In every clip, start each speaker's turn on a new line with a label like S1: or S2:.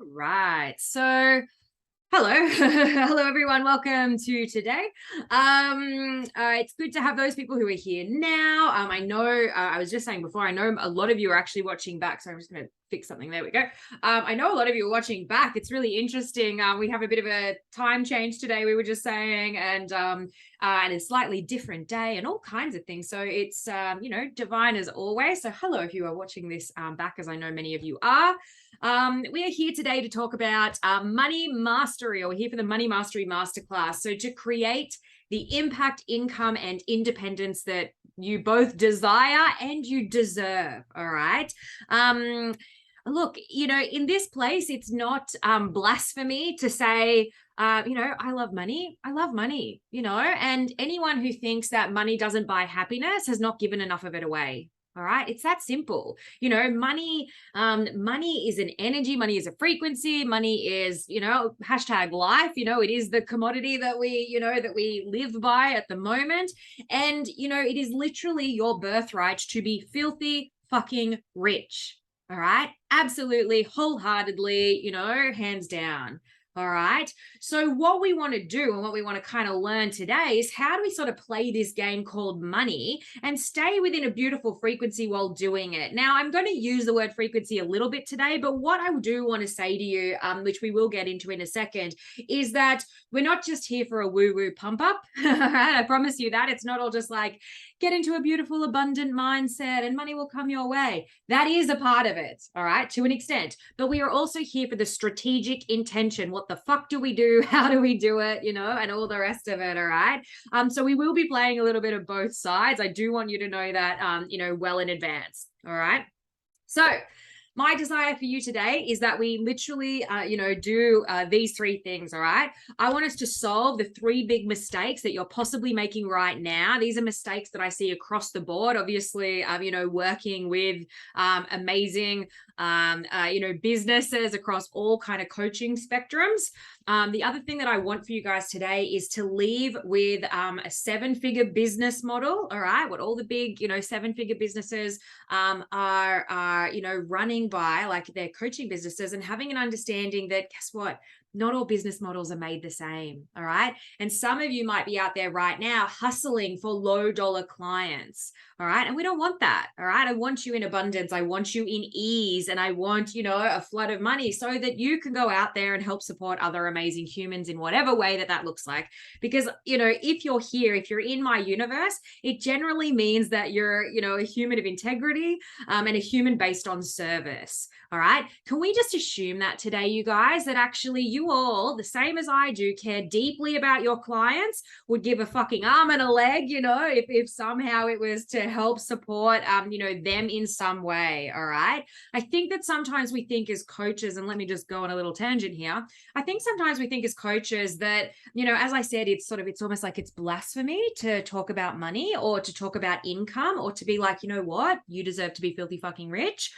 S1: Right. So, hello. Hello, everyone. Welcome to today. It's good to have those people who are here now. I know, I was just saying before, I know a lot of you are actually watching back. So I'm just going to fix something. There we go. I know a lot of you are watching back. It's really interesting. We have a bit of a time change today, we were just saying, and a slightly different day and all kinds of things. So it's, divine as always. So hello, if you are watching this back, as I know many of you are. We are here today to talk about money mastery, or we're here for the Money Mastery Masterclass. So to create the impact, income, and independence that you both desire and you deserve. All right. Look, in this place, it's not blasphemy to say, I love money. I love money, and anyone who thinks that money doesn't buy happiness has not given enough of it away. All right. It's that simple. Money is an energy. Money is a frequency. Money is, hashtag life. It is the commodity that we live by at the moment. And, it is literally your birthright to be filthy fucking rich. All right. Absolutely, wholeheartedly, hands down. All right. So what we want to do and what we want to kind of learn today is how do we sort of play this game called money and stay within a beautiful frequency while doing it. Now, I'm going to use the word frequency a little bit today, but what I do want to say to you, which we will get into in a second, is that we're not just here for a woo-woo pump up. All right. I promise you that. It's not all just like get into a beautiful, abundant mindset and money will come your way. That is a part of it. All right. To an extent, but we are also here for the strategic intention. What the fuck do we do? How do we do it? And all the rest of it. All right. So we will be playing a little bit of both sides. I do want you to know that, well in advance. All right. So my desire for you today is that we literally, do these three things. All right. I want us to solve the three big mistakes that you're possibly making right now. These are mistakes that I see across the board. Obviously, working with amazing, businesses across all kind of coaching spectrums. The other thing that I want for you guys today is to leave with a seven-figure business model. All right. What all the big, seven-figure businesses are running by, like their coaching businesses, and having an understanding that, guess what? Not all business models are made the same. All right. And some of you might be out there right now hustling for low dollar clients. All right. And we don't want that. All right. I want you in abundance. I want you in ease. And I want, a flood of money so that you can go out there and help support other amazing humans in whatever way that looks like. Because, if you're here, if you're in my universe, it generally means that you're, a human of integrity and a human based on service. All right. Can we just assume that today, you guys, that actually you all, the same as I do, care deeply about your clients, would give a fucking arm and a leg, if somehow it was to help support, them in some way. All right. I think that sometimes we think as coaches, and let me just go on a little tangent here. I think sometimes we think as coaches that, as I said, it's almost like it's blasphemy to talk about money or to talk about income or to be like, what? You deserve to be filthy fucking rich.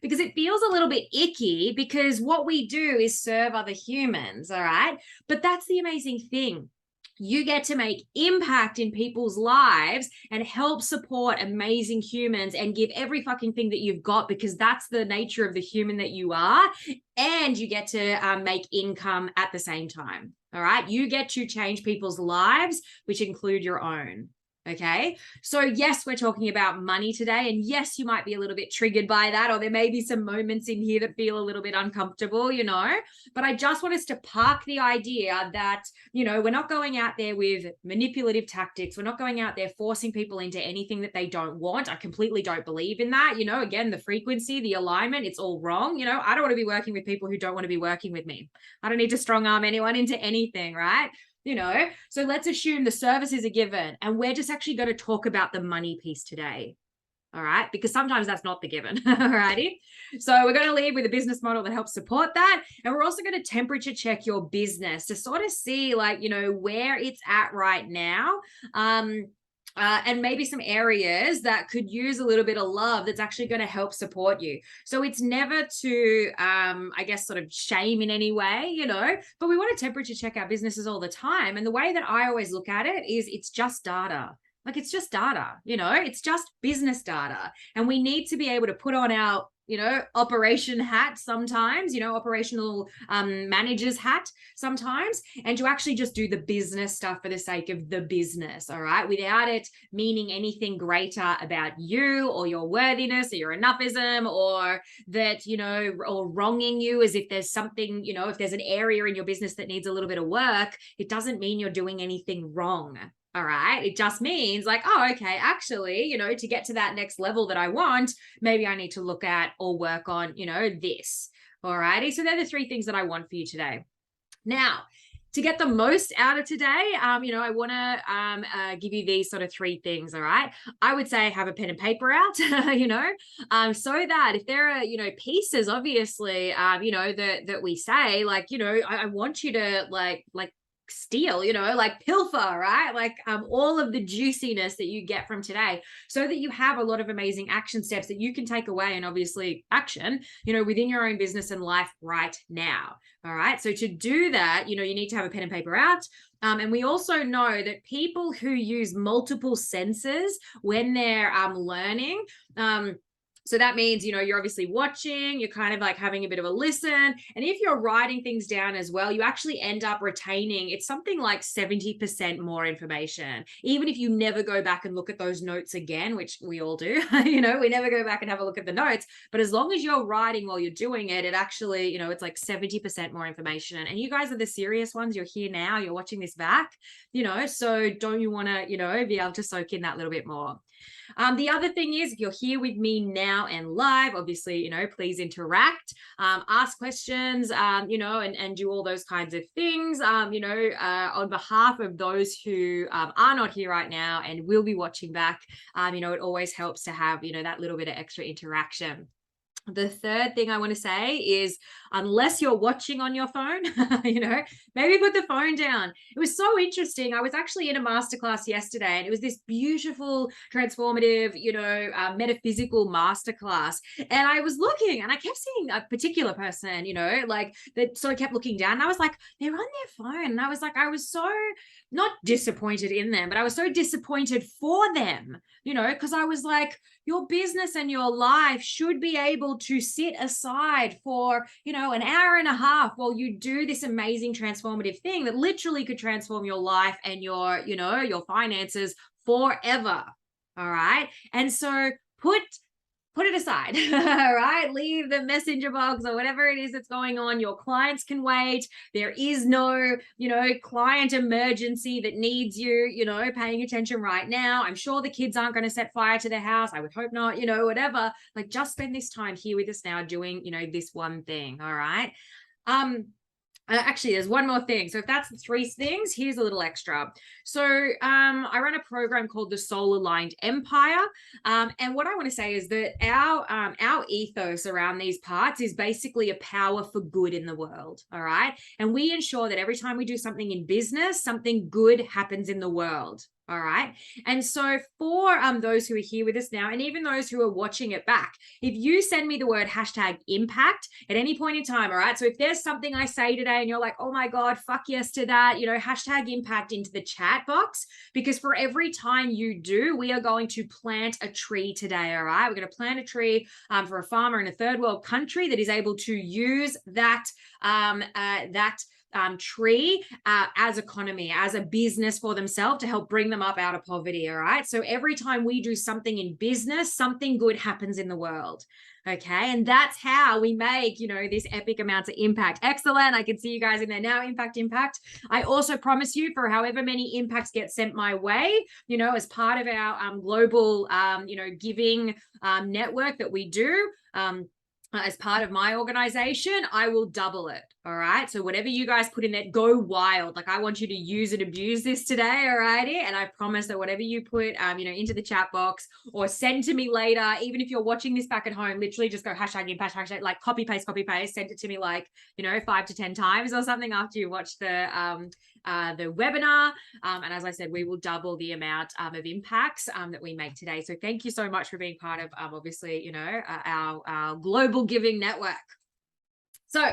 S1: Because it feels a little bit icky because what we do is serve other humans. All right. But that's the amazing thing. You get to make impact in people's lives and help support amazing humans and give every fucking thing that you've got, because that's the nature of the human that you are. And you get to make income at the same time. All right. You get to change people's lives, which include your own. Okay. So yes, we're talking about money today. And yes, you might be a little bit triggered by that, or there may be some moments in here that feel a little bit uncomfortable, but I just want us to park the idea that, we're not going out there with manipulative tactics. We're not going out there forcing people into anything that they don't want. I completely don't believe in that. Again, the frequency, the alignment, it's all wrong. I don't want to be working with people who don't want to be working with me. I don't need to strong arm anyone into anything, right? So let's assume the services are given and we're just actually going to talk about the money piece today. All right. Because sometimes that's not the given. All righty. So we're going to leave with a business model that helps support that. And we're also going to temperature check your business to sort of see where it's at right now. And maybe some areas that could use a little bit of love that's actually going to help support you. So it's never to, sort of shame in any way, but we want to temperature check our businesses all the time. And the way that I always look at it is it's just data. Like it's just data, it's just business data. And we need to be able to put on our operation hat sometimes, operational manager's hat sometimes, and to actually just do the business stuff for the sake of the business, all right, without it meaning anything greater about you or your worthiness or your enoughism, or that, or wronging you, as if there's something, if there's an area in your business that needs a little bit of work, it doesn't mean you're doing anything wrong. All right. It just means like, oh, okay, actually, to get to that next level that I want, maybe I need to look at or work on, this. All righty. So they're the three things that I want for you today. Now, to get the most out of today, I want to give you these sort of three things. All right. I would say have a pen and paper out, so that if there are, pieces, obviously, that we say, like, I want you to like steal, like pilfer, right? Like all of the juiciness that you get from today, so that you have a lot of amazing action steps that you can take away and obviously action, within your own business and life right now. All right. So to do that, you need to have a pen and paper out. And we also know that people who use multiple senses when they're learning, so that means, you're obviously watching, you're kind of like having a bit of a listen. And if you're writing things down as well, you actually end up retaining, it's something like 70% more information. Even if you never go back and look at those notes again, which we all do, we never go back and have a look at the notes. But as long as you're writing while you're doing it, it actually, it's like 70% more information. And you guys are the serious ones. You're here now, you're watching this back, so don't you want to, be able to soak in that little bit more? The other thing is, if you're here with me now and live, obviously, please interact, ask questions, and do all those kinds of things, on behalf of those who are not here right now and will be watching back. It always helps to have, that little bit of extra interaction. The third thing I want to say is, unless you're watching on your phone, maybe put the phone down. It was so interesting. I was actually in a masterclass yesterday, and it was this beautiful, transformative, metaphysical masterclass. And I was looking, and I kept seeing a particular person, like that sort of kept looking down. And I was like, they're on their phone. And I was like, I was so not disappointed in them, but I was so disappointed for them, because I was like, your business and your life should be able to sit aside for, an hour and a half while you do this amazing transformative thing that literally could transform your life and your, your finances forever. All right. And so put it aside, all right? Leave the messenger box or whatever it is that's going on. Your clients can wait. There is no, client emergency that needs you, paying attention right now. I'm sure the kids aren't going to set fire to their house. I would hope not, whatever. Like, just spend this time here with us now doing, this one thing, all right? Actually, there's one more thing. So if that's the three things, here's a little extra. So I run a program called the Soul Aligned Empire. And what I want to say is that our ethos around these parts is basically a power for good in the world. All right. And we ensure that every time we do something in business, something good happens in the world. All right. And so for those who are here with us now, and even those who are watching it back, if you send me the word #impact at any point in time, all right. So if there's something I say today and you're like, oh my God, fuck yes to that, #impact into the chat box, because for every time you do, we are going to plant a tree today. All right. We're going to plant a tree for a farmer in a third world country that is able to use that tree as economy, as a business for themselves to help bring them up out of poverty. All right. So every time we do something in business, something good happens in the world. Okay. And that's how we make, this epic amounts of impact. Excellent. I can see you guys in there now. Impact. I also promise you, for however many impacts get sent my way, as part of our global, giving network that we do, as part of my organization, I will double it. All right. So whatever you guys put in there, go wild. Like, I want you to use and abuse this today. All righty. And I promise that whatever you put, into the chat box or send to me later, even if you're watching this back at home, literally just go #impact, like copy paste, send it to me, like, 5 to 10 times or something after you watch the webinar. And as I said, we will double the amount of impacts that we make today. So thank you so much for being part of, obviously, our global giving network. So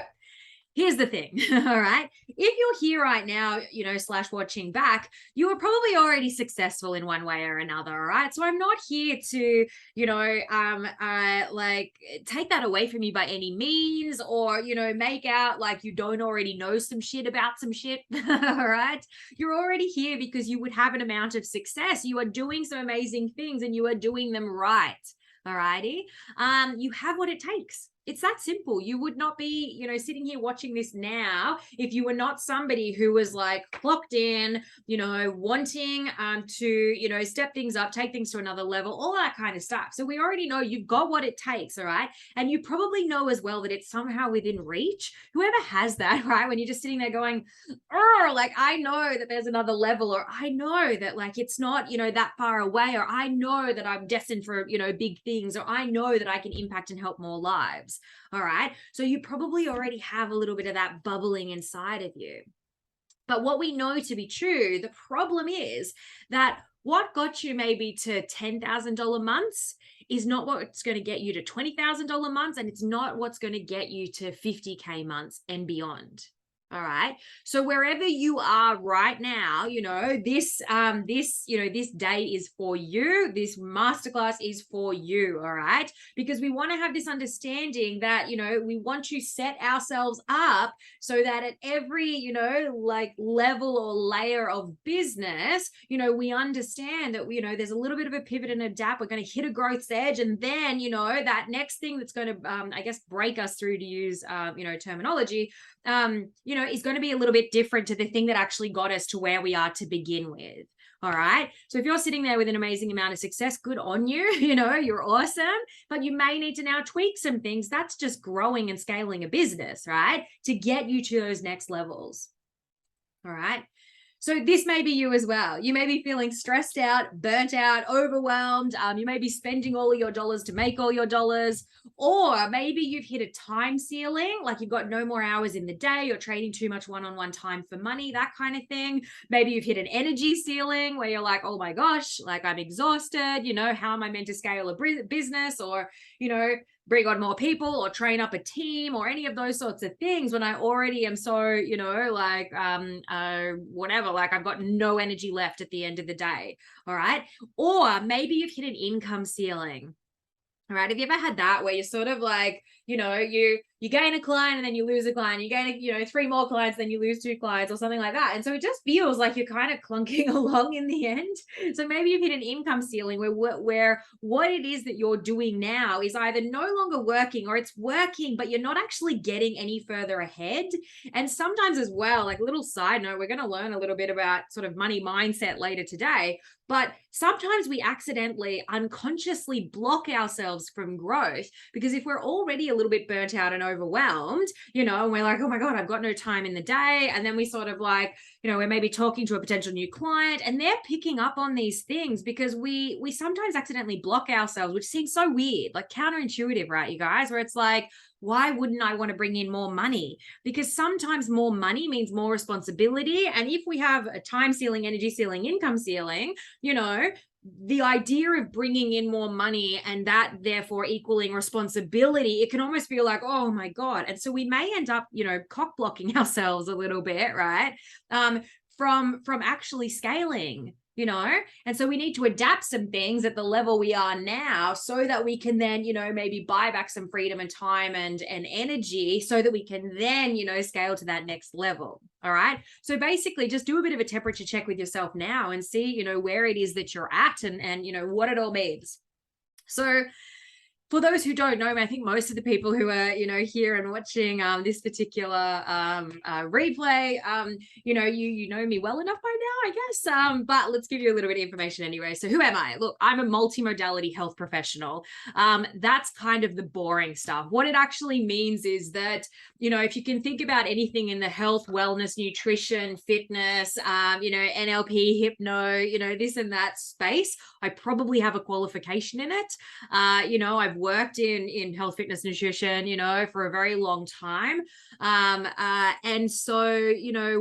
S1: here's the thing. All right. If you're here right now, slash watching back, you are probably already successful in one way or another. All right. So I'm not here to, like take that away from you by any means, or, make out like you don't already know some shit about some shit. All right. You're already here because you would have an amount of success. You are doing some amazing things and you are doing them right. All righty. You have what it takes. It's that simple. You would not be, sitting here watching this now if you were not somebody who was like clocked in, wanting to, step things up, take things to another level, all that kind of stuff. So we already know you've got what it takes, all right? And you probably know as well that it's somehow within reach. Whoever has that, right? When you're just sitting there going, oh, like I know that there's another level, or I know that like it's not, that far away, or I know that I'm destined for, big things, or I know that I can impact and help more lives. All right. So you probably already have a little bit of that bubbling inside of you. But what we know to be true, the problem is that what got you maybe to $10,000 months is not what's going to get you to $20,000 months. And it's not what's going to get you to 50K months and beyond. All right. So wherever you are right now, this day is for you. This masterclass is for you. All right. Because we want to have this understanding that, we want to set ourselves up so that at every, like level or layer of business, we understand that, there's a little bit of a pivot and adapt. We're going to hit a growth edge. And then, that next thing that's going to, break us through, to use, terminology, is going to be a little bit different to the thing that actually got us to where we are to begin with. All right. So if you're sitting there with an amazing amount of success, good on you. You're awesome, but you may need to now tweak some things. That's just growing and scaling a business, right? To get you to those next levels. All right. So this may be you as well. You may be feeling stressed out, burnt out, overwhelmed. You may be spending all of your dollars to make all your dollars, or maybe you've hit a time ceiling, like you've got no more hours in the day, you're trading too much one-on-one time for money, that kind of thing. Maybe you've hit an energy ceiling where you're like, oh my gosh, like I'm exhausted. How am I meant to scale a business, or, bring on more people or train up a team or any of those sorts of things when I already am so, whatever, like I've got no energy left at the end of the day. All right. Or maybe you've hit an income ceiling. All right. Have you ever had that where you're sort of like, you gain a client and then you lose a client, you gain, 3 more clients, then you lose 2 clients or something like that. And so it just feels like you're kind of clunking along in the end. So maybe you've hit an income ceiling where what it is that you're doing now is either no longer working, or it's working, but you're not actually getting any further ahead. And sometimes as well, like a little side note, we're going to learn a little bit about sort of money mindset later today. But sometimes we accidentally, unconsciously block ourselves from growth, because if we're already a little bit burnt out and overwhelmed, and we're like, oh my God, I've got no time in the day. And then we sort of like, we're maybe talking to a potential new client and they're picking up on these things because we sometimes accidentally block ourselves, which seems so weird, like counterintuitive, right, you guys, where it's like, why wouldn't I want to bring in more money? Because sometimes more money means more responsibility. And if we have a time ceiling, energy ceiling, income ceiling, the idea of bringing in more money and that therefore equaling responsibility, it can almost feel like, oh my God. And so we may end up, cock blocking ourselves a little bit, right? From actually scaling. And so we need to adapt some things at the level we are now so that we can then, maybe buy back some freedom and time and energy so that we can then, scale to that next level. All right. So basically just do a bit of a temperature check with yourself now and see, where it is that you're at and what it all means. So for those who don't know me, I think most of the people who are, here and watching this particular replay, you know me well enough by now, I guess. But let's give you a little bit of information anyway. So who am I? Look, I'm a multimodality health professional. That's kind of the boring stuff. What it actually means is that, if you can think about anything in the health, wellness, nutrition, fitness, NLP, hypno, this and that space, I probably have a qualification in it. I've worked in health, fitness, nutrition, for a very long time. And so,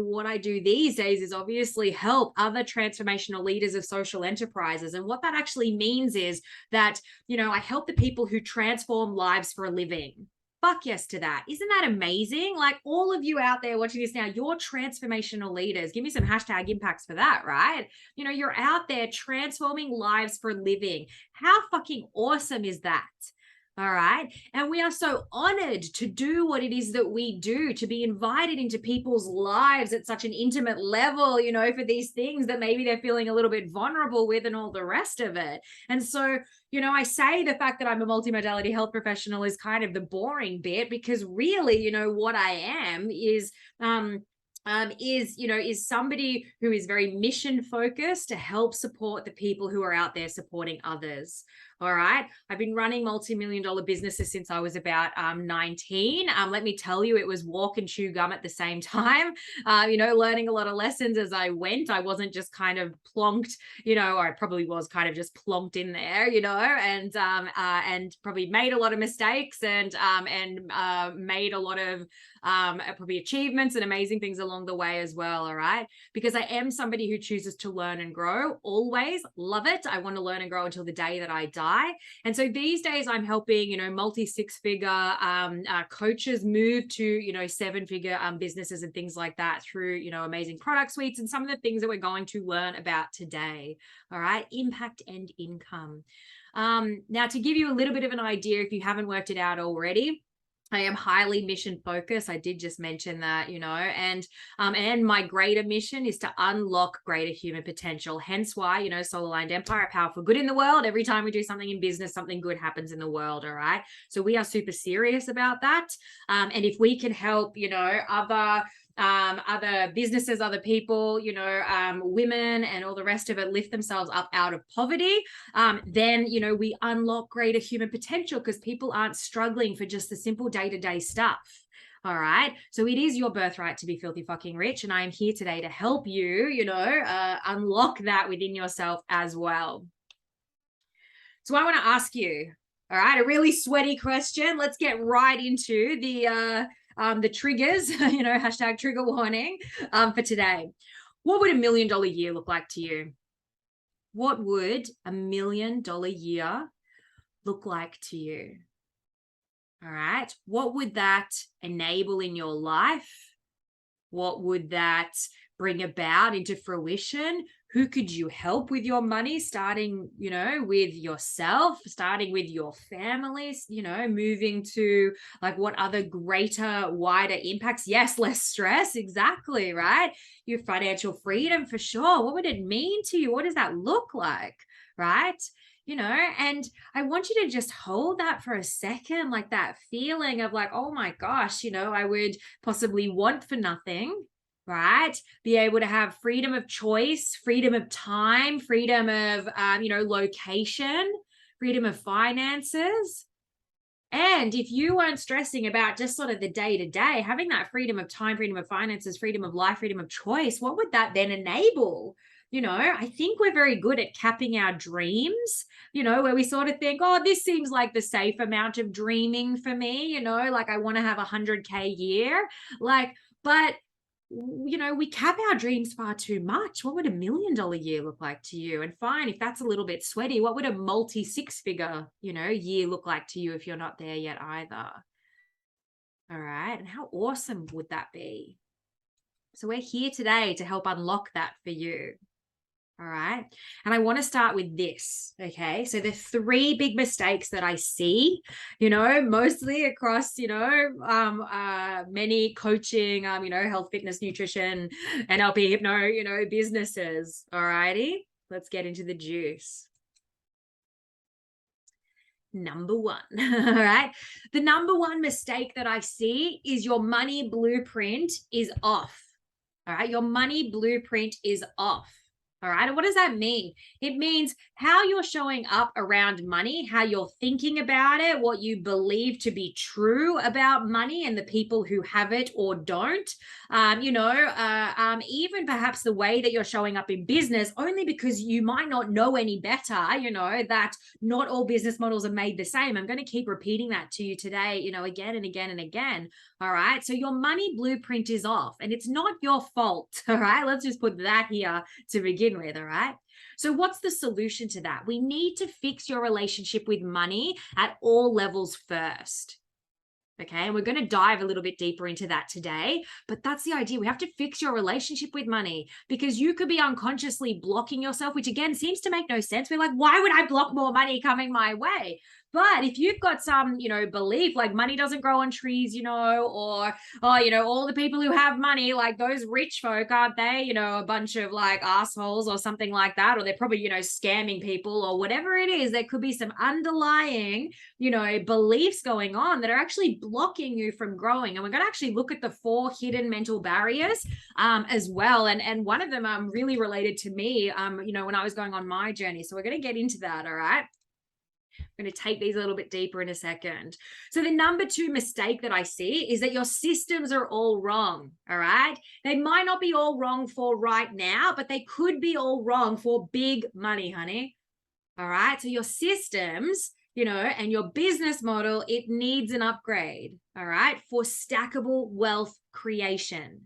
S1: what I do these days is obviously help other transformational leaders of social enterprises. And what that actually means is that, I help the people who transform lives for a living. Fuck yes to that. Isn't that amazing? Like all of you out there watching this now, you're transformational leaders. Give me some hashtag impacts for that, right? You know, you're out there transforming lives for a living. How fucking awesome is that? All right. And we are so honored to do what it is that we do, to be invited into people's lives at such an intimate level, you know, for these things that maybe they're feeling a little bit vulnerable with and all the rest of it. And so, you know, I say the fact that I'm a multimodality health professional is kind of the boring bit, because really, you know, what I am is somebody who is very mission focused to help support the people who are out there supporting others. All right. I've been running multi-million-dollar businesses since I was about 19. Let me tell you, it was walk and chew gum at the same time. You know, learning a lot of lessons as I went. I wasn't just kind of plonked, you know, or I probably was kind of just plonked in there, you know, and probably made a lot of mistakes and made a lot of probably achievements and amazing things along the way as well. All right. Because I am somebody who chooses to learn and grow. Always love it. I want to learn and grow until the day that I die. And so these days I'm helping, you know, multi six-figure coaches move to, you know, seven-figure businesses and things like that through, you know, amazing product suites and some of the things that we're going to learn about today. All right. Impact and income. Now, to give you a little bit of an idea, if you haven't worked it out already, I am highly mission focused. I did just mention that, you know, and my greater mission is to unlock greater human potential. Hence why, you know, Soul Aligned Empire, a powerful good in the world. Every time we do something in business, something good happens in the world. All right. So we are super serious about that. And if we can help, you know, other businesses, other people, you know, women and all the rest of it lift themselves up out of poverty, then, you know, we unlock greater human potential because people aren't struggling for just the simple day-to-day stuff. All right. So it is your birthright to be filthy fucking rich. And I am here today to help you, you know, unlock that within yourself as well. So I want to ask you, all right, a really sweaty question. Let's get right into the triggers, you know, hashtag trigger warning for today. What would $1 million year look like to you? What would $1 million year look like to you? All right. What would that enable in your life? What would that bring about into fruition? Who could you help with your money? Starting, you know, with yourself, starting with your families, you know, moving to like what other greater, wider impacts? Yes, less stress. Exactly. Right. Your financial freedom for sure. What would it mean to you? What does that look like? Right. You know, and I want you to just hold that for a second, like that feeling of like, oh my gosh, you know, I would possibly want for nothing, right? Be able to have freedom of choice, freedom of time, freedom of, you know, location, freedom of finances. And if you weren't stressing about just sort of the day to day, having that freedom of time, freedom of finances, freedom of life, freedom of choice, what would that then enable? You know, I think we're very good at capping our dreams, you know, where we sort of think, oh, this seems like the safe amount of dreaming for me, you know, like I want to have 100K year, like, but you know, we cap our dreams far too much. What would $1 million year look like to you? And fine, if that's a little bit sweaty, what would a multi six-figure, you know, year look like to you if you're not there yet either? All right. And how awesome would that be? So we're here today to help unlock that for you. All right. And I want to start with this. Okay. So the three big mistakes that I see, you know, mostly across, you know, many coaching, you know, health, fitness, nutrition, NLP, hypno, you know, businesses. All righty. Let's get into the juice. Number one. All right. The number one mistake that I see is your money blueprint is off. All right. Your money blueprint is off. All right. And what does that mean? It means how you're showing up around money, how you're thinking about it, what you believe to be true about money and the people who have it or don't. You know, even perhaps the way that you're showing up in business, only because you might not know any better, you know, that not all business models are made the same. I'm going to keep repeating that to you today, you know, again and again and again. All right. So your money blueprint is off and it's not your fault. All right. Let's just put that here to begin with. All right. So what's the solution to that? We need to fix your relationship with money at all levels first. Okay. And we're going to dive a little bit deeper into that today. But that's the idea. We have to fix your relationship with money, because you could be unconsciously blocking yourself, which again seems to make no sense. We're like, why would I block more money coming my way? But if you've got some, belief like money doesn't grow on trees, or, oh, all the people who have money, like those rich folk, aren't they, a bunch of like assholes or something like that, or they're probably, scamming people or whatever it is. There could be some underlying, beliefs going on that are actually blocking you from growing. And we're going to actually look at the 4 hidden mental barriers as well. And one of them really related to me, when I was going on my journey. So we're going to get into that. All right. I'm going to take these a little bit deeper in a second. So the number 2 mistake that I see is that your systems are all wrong. All right. They might not be all wrong for right now, but they could be all wrong for big money, honey. All right. So your systems, and your business model, it needs an upgrade. All right. For stackable wealth creation.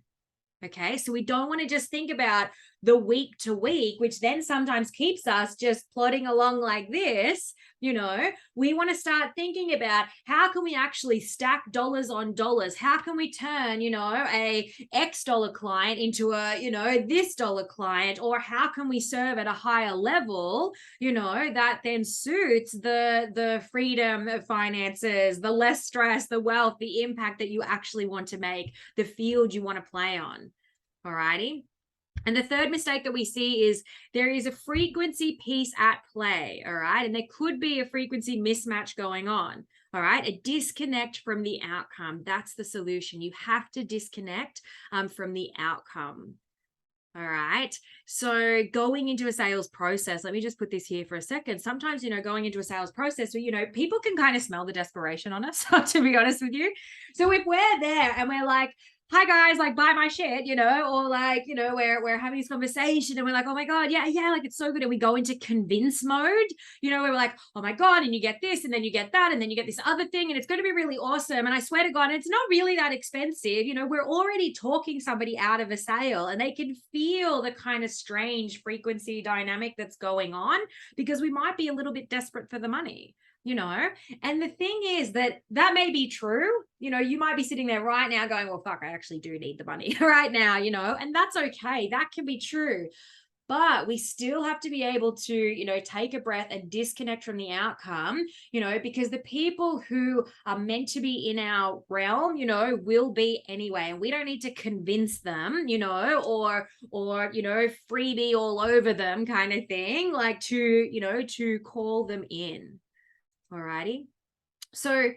S1: Okay. So we don't want to just think about the week to week, which then sometimes keeps us just plodding along like this. We want to start thinking about how can we actually stack dollars on dollars? How can we turn, a X dollar client into a, this dollar client? Or how can we serve at a higher level, that then suits the freedom of finances, the less stress, the wealth, the impact that you actually want to make, the field you want to play on. All righty. And the third mistake that we see is there is a frequency piece at play, all right? And there could be a frequency mismatch going on, all right? A disconnect from the outcome. That's the solution. You have to disconnect from the outcome. All right. So going into a sales process, let me just put this here for a second. Sometimes, going into a sales process, people can kind of smell the desperation on us, to be honest with you. So if we're there and we're like, hi guys, like buy my shit, or like, we're having this conversation and we're like, oh my God, yeah, like it's so good. And we go into convince mode, we're like, oh my God, and you get this, and then you get that, and then you get this other thing, and it's going to be really awesome. And I swear to God, it's not really that expensive. We're already talking somebody out of a sale, and they can feel the kind of strange frequency dynamic that's going on, because we might be a little bit desperate for the money. And the thing is that may be true. You might be sitting there right now going, well, fuck, I actually do need the money right now, and that's okay. That can be true. But we still have to be able to, take a breath and disconnect from the outcome, because the people who are meant to be in our realm, will be anyway. And we don't need to convince them, or freebie all over them kind of thing, like to call them in. All righty. So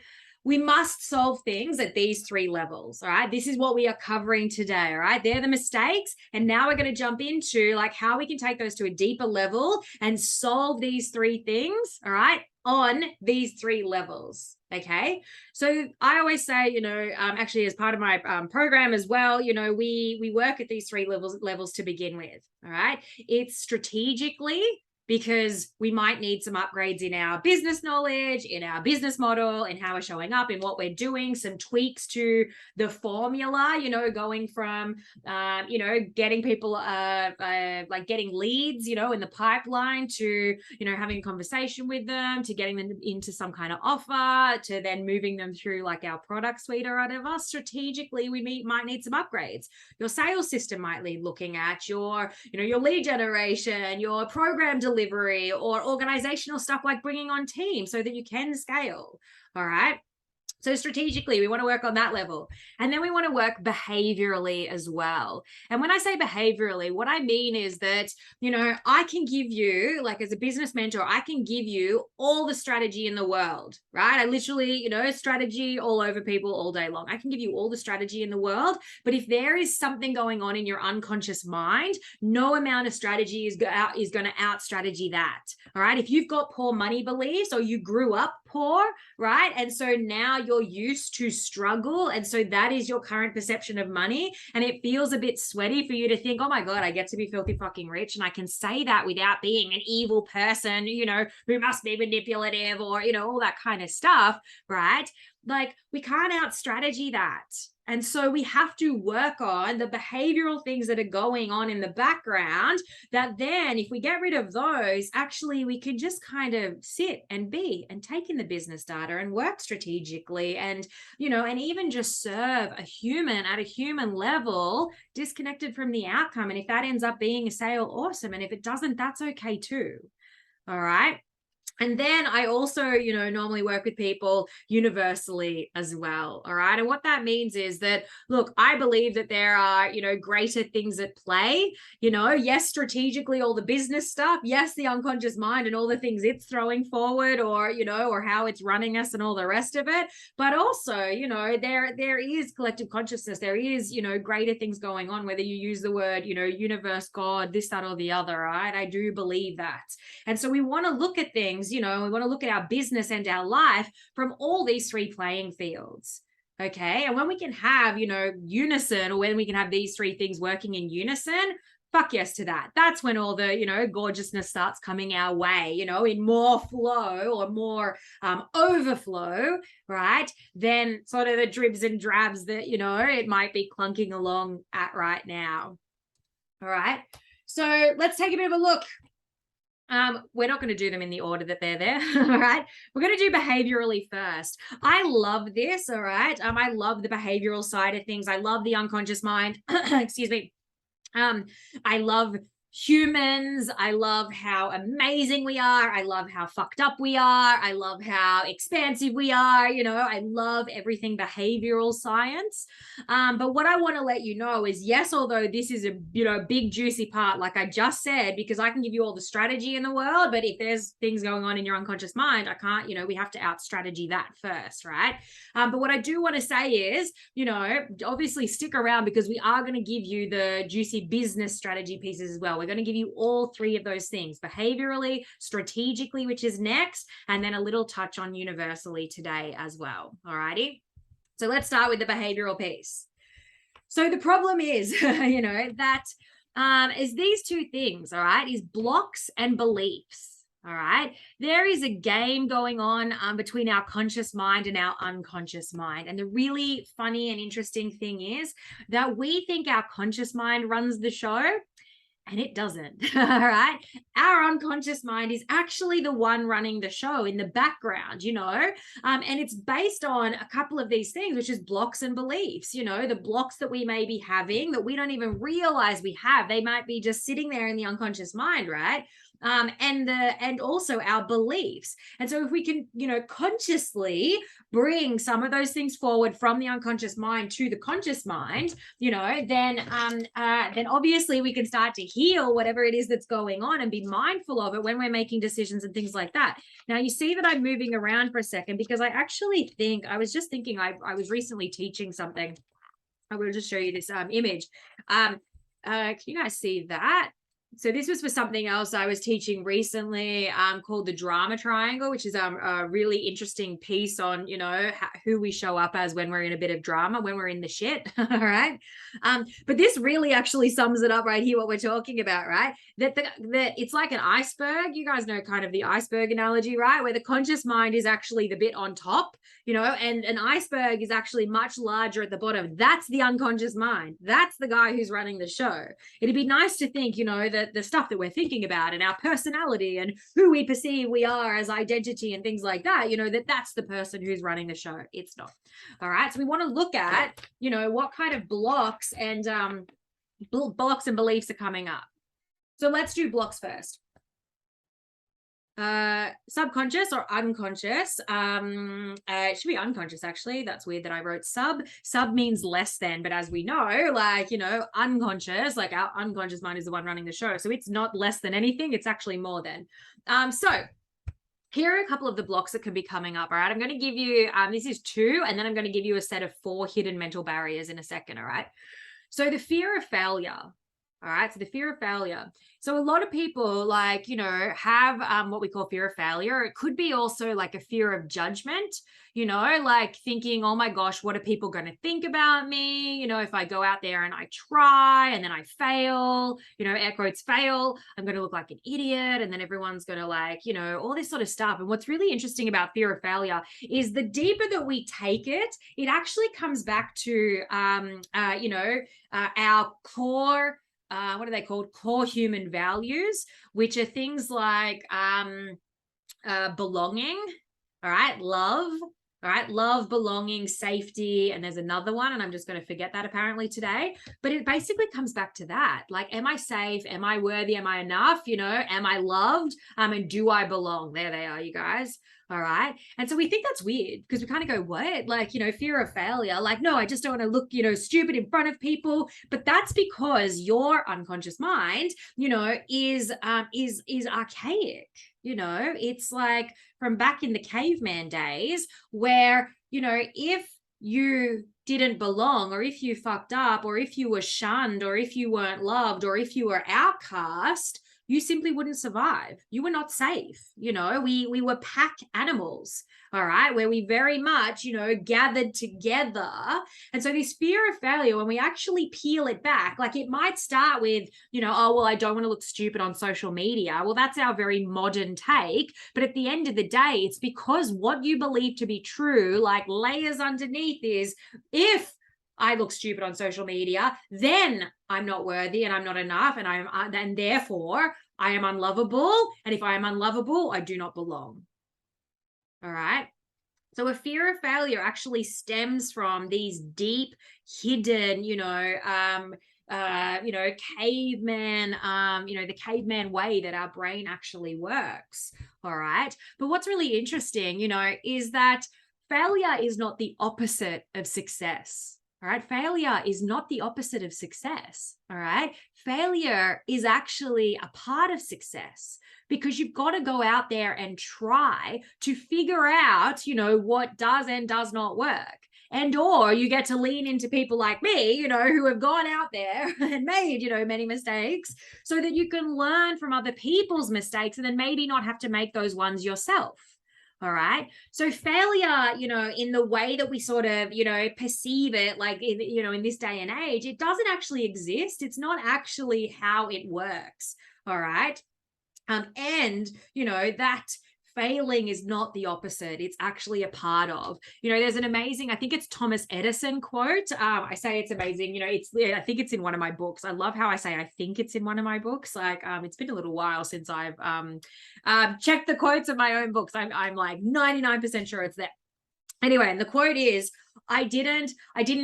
S1: we must solve things at these 3 levels. All right. This is what we are covering today. All right. They're the mistakes. And now we're going to jump into like how we can take those to a deeper level and solve these 3 things. All right. On these 3 levels. Okay. So I always say, actually as part of my program as well, we work at these 3 levels to begin with. All right. It's strategically, because we might need some upgrades in our business knowledge, in our business model, in how we're showing up, in what we're doing, some tweaks to the formula, going from, getting people, like getting leads, in the pipeline to, having a conversation with them, to getting them into some kind of offer, to then moving them through like our product suite or whatever. Strategically, we might need some upgrades. Your sales system might need looking at, your lead generation, your program delivery, or organizational stuff like bringing on teams so that you can scale. All right. So strategically, we want to work on that level. And then we want to work behaviorally as well. And when I say behaviorally, what I mean is that, I can give you, like as a business mentor, I can give you all the strategy in the world, right? I literally, strategy all over people all day long. I can give you all the strategy in the world. But if there is something going on in your unconscious mind, no amount of strategy is going to out strategy that. All right. If you've got poor money beliefs, or you grew up poor, right? And so now you're used to struggle. And so that is your current perception of money. And it feels a bit sweaty for you to think, oh my God, I get to be filthy fucking rich. And I can say that without being an evil person, who must be manipulative, or, all that kind of stuff, right? Like we can't out strategy that. And so we have to work on the behavioral things that are going on in the background, that then if we get rid of those, actually we can just kind of sit and be and take in the business data and work strategically, and, and even just serve a human at a human level, disconnected from the outcome. And if that ends up being a sale, awesome. And if it doesn't, that's okay too. All right. And then I also, normally work with people universally as well. All right. And what that means is that, look, I believe that there are, greater things at play. Yes, strategically, all the business stuff. Yes, the unconscious mind and all the things it's throwing forward, or, or how it's running us and all the rest of it. But also, there is collective consciousness. There is, greater things going on, whether you use the word, universe, God, this, that, or the other. Right. I do believe that. And so we want to look at things, we want to look at our business and our life from all these three playing fields. Okay. And when we can have, unison, or when we can have these three things working in unison, fuck yes to that. That's when all the, gorgeousness starts coming our way, in more flow or more overflow, right? Then sort of the dribs and drabs that, it might be clunking along at right now. All right. So let's take a bit of a look. We're not going to do them in the order that they're there. All right. We're going to do behaviorally first. I love this. All right. I love the behavioral side of things. I love the unconscious mind. Excuse me. I love humans. I love how amazing we are. I love how fucked up we are. I love how expansive we are. I love everything behavioral science. But what I want to let you know is, yes, although this is a, big juicy part, like I just said, because I can give you all the strategy in the world, but if there's things going on in your unconscious mind, I can't, we have to out strategy that first, right? But what I do want to say is, obviously stick around, because we are going to give you the juicy business strategy pieces as well. We're going to give you all three of those things: behaviorally, strategically, which is next, and then a little touch on universally today as well. All righty. So let's start with the behavioral piece. So the problem is, that is these two things, all right, is blocks and beliefs. All right. There is a game going on between our conscious mind and our unconscious mind. And the really funny and interesting thing is that we think our conscious mind runs the show, and it doesn't. All right. Our unconscious mind is actually the one running the show in the background, and it's based on a couple of these things, which is blocks and beliefs. The blocks that we may be having that we don't even realize we have, they might be just sitting there in the unconscious mind, right? And also our beliefs. And so if we can, consciously bring some of those things forward from the unconscious mind to the conscious mind, then obviously we can start to heal whatever it is that's going on and be mindful of it when we're making decisions and things like that. Now, you see that I'm moving around for a second, because I actually think, I was just thinking, I was recently teaching something. I will just show you this image. Can you guys see that? So this was for something else I was teaching recently, called the drama triangle, which is a really interesting piece on, who we show up as when we're in a bit of drama, when we're in the shit. All right. But this really actually sums it up right here, what we're talking about, right? That it's like an iceberg. You guys know kind of the iceberg analogy, right? Where the conscious mind is actually the bit on top, and an iceberg is actually much larger at the bottom. That's the unconscious mind. That's the guy who's running the show. It'd be nice to think, that the stuff that we're thinking about and our personality and who we perceive we are as identity and things like that, that's the person who's running the show. It's not. All right. So we want to look at, what kind of blocks and beliefs are coming up. So let's do blocks first. Subconscious or unconscious. It should be unconscious, actually. That's weird that I wrote sub means less than, but as we know, unconscious, like our unconscious mind is the one running the show, so it's not less than anything, it's actually more than. So here are a couple of the blocks that could be coming up. All right, I'm going to give you this is 2, and then I'm going to give you a set of 4 hidden mental barriers in a second. All right, so the fear of failure. All right. So the fear of failure. So a lot of people like, have what we call fear of failure. It could be also like a fear of judgment, like thinking, oh my gosh, what are people going to think about me? If I go out there and I try and then I fail, air quotes fail, I'm going to look like an idiot. And then everyone's going to like, all this sort of stuff. And what's really interesting about fear of failure is the deeper that we take it, it actually comes back to, our core what are they called? Core human values, which are things like belonging, all right, love, all right, love, belonging, safety, and there's another one, and I'm just going to forget that apparently today. But it basically comes back to that. Like, am I safe? Am I worthy? Am I enough? Am I loved? And do I belong? There they are, you guys. All right. And so we think that's weird because we kind of go, what? Like, fear of failure. Like, no, I just don't want to look, stupid in front of people. But that's because your unconscious mind, is archaic. It's like from back in the caveman days where, if you didn't belong, or if you fucked up, or if you were shunned, or if you weren't loved, or if you were outcast, you simply wouldn't survive. You were not safe. We were pack animals, all right, where we very much, gathered together. And so this fear of failure, when we actually peel it back, like it might start with, oh, well, I don't want to look stupid on social media. Well, that's our very modern take. But at the end of the day, it's because what you believe to be true, like layers underneath is, if I look stupid on social media, then I'm not worthy and I'm not enough, and therefore I am unlovable. And if I am unlovable, I do not belong. All right. So a fear of failure actually stems from these deep, hidden, caveman, the caveman way that our brain actually works. All right. But what's really interesting, is that failure is not the opposite of success. All right. Failure is not the opposite of success. All right. Failure is actually a part of success, because you've got to go out there and try to figure out, what does and does not work. Or you get to lean into people like me, who have gone out there and made, many mistakes, so that you can learn from other people's mistakes and then maybe not have to make those ones yourself. All right. So failure, in the way that we sort of, perceive it, like, in this day and age, it doesn't actually exist. It's not actually how it works. All right. And, that failing is not the opposite. It's actually a part of, there's an amazing, I think it's Thomas Edison quote. I say it's amazing, I think it's in one of my books. I love how I say, I think it's in one of my books. Like, it's been a little while since I've checked the quotes of my own books. I'm like 99% sure it's there. Anyway, and the quote is, I didn't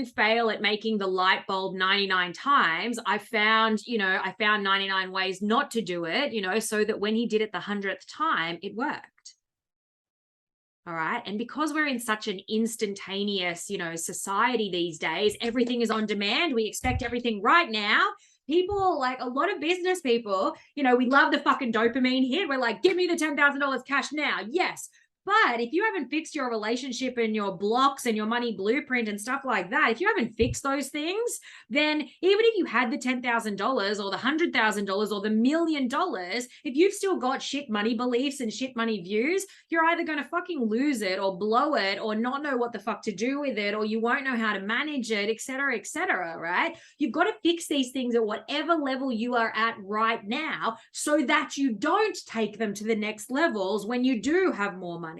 S1: fail at making the light bulb 99 times. I found 99 ways not to do it, so that when he did it the 100th time, it worked. All right. And because we're in such an instantaneous, society these days, everything is on demand. We expect everything right now. People, like a lot of business people, we love the fucking dopamine hit. We're like, give me the $10,000 cash now. Yes. But if you haven't fixed your relationship and your blocks and your money blueprint and stuff like that, if you haven't fixed those things, then even if you had the $10,000 or the $100,000 or the $1 million, if you've still got shit money beliefs and shit money views, you're either going to fucking lose it or blow it or not know what the fuck to do with it, or you won't know how to manage it, et cetera, right? You've got to fix these things at whatever level you are at right now, so that you don't take them to the next levels when you do have more money.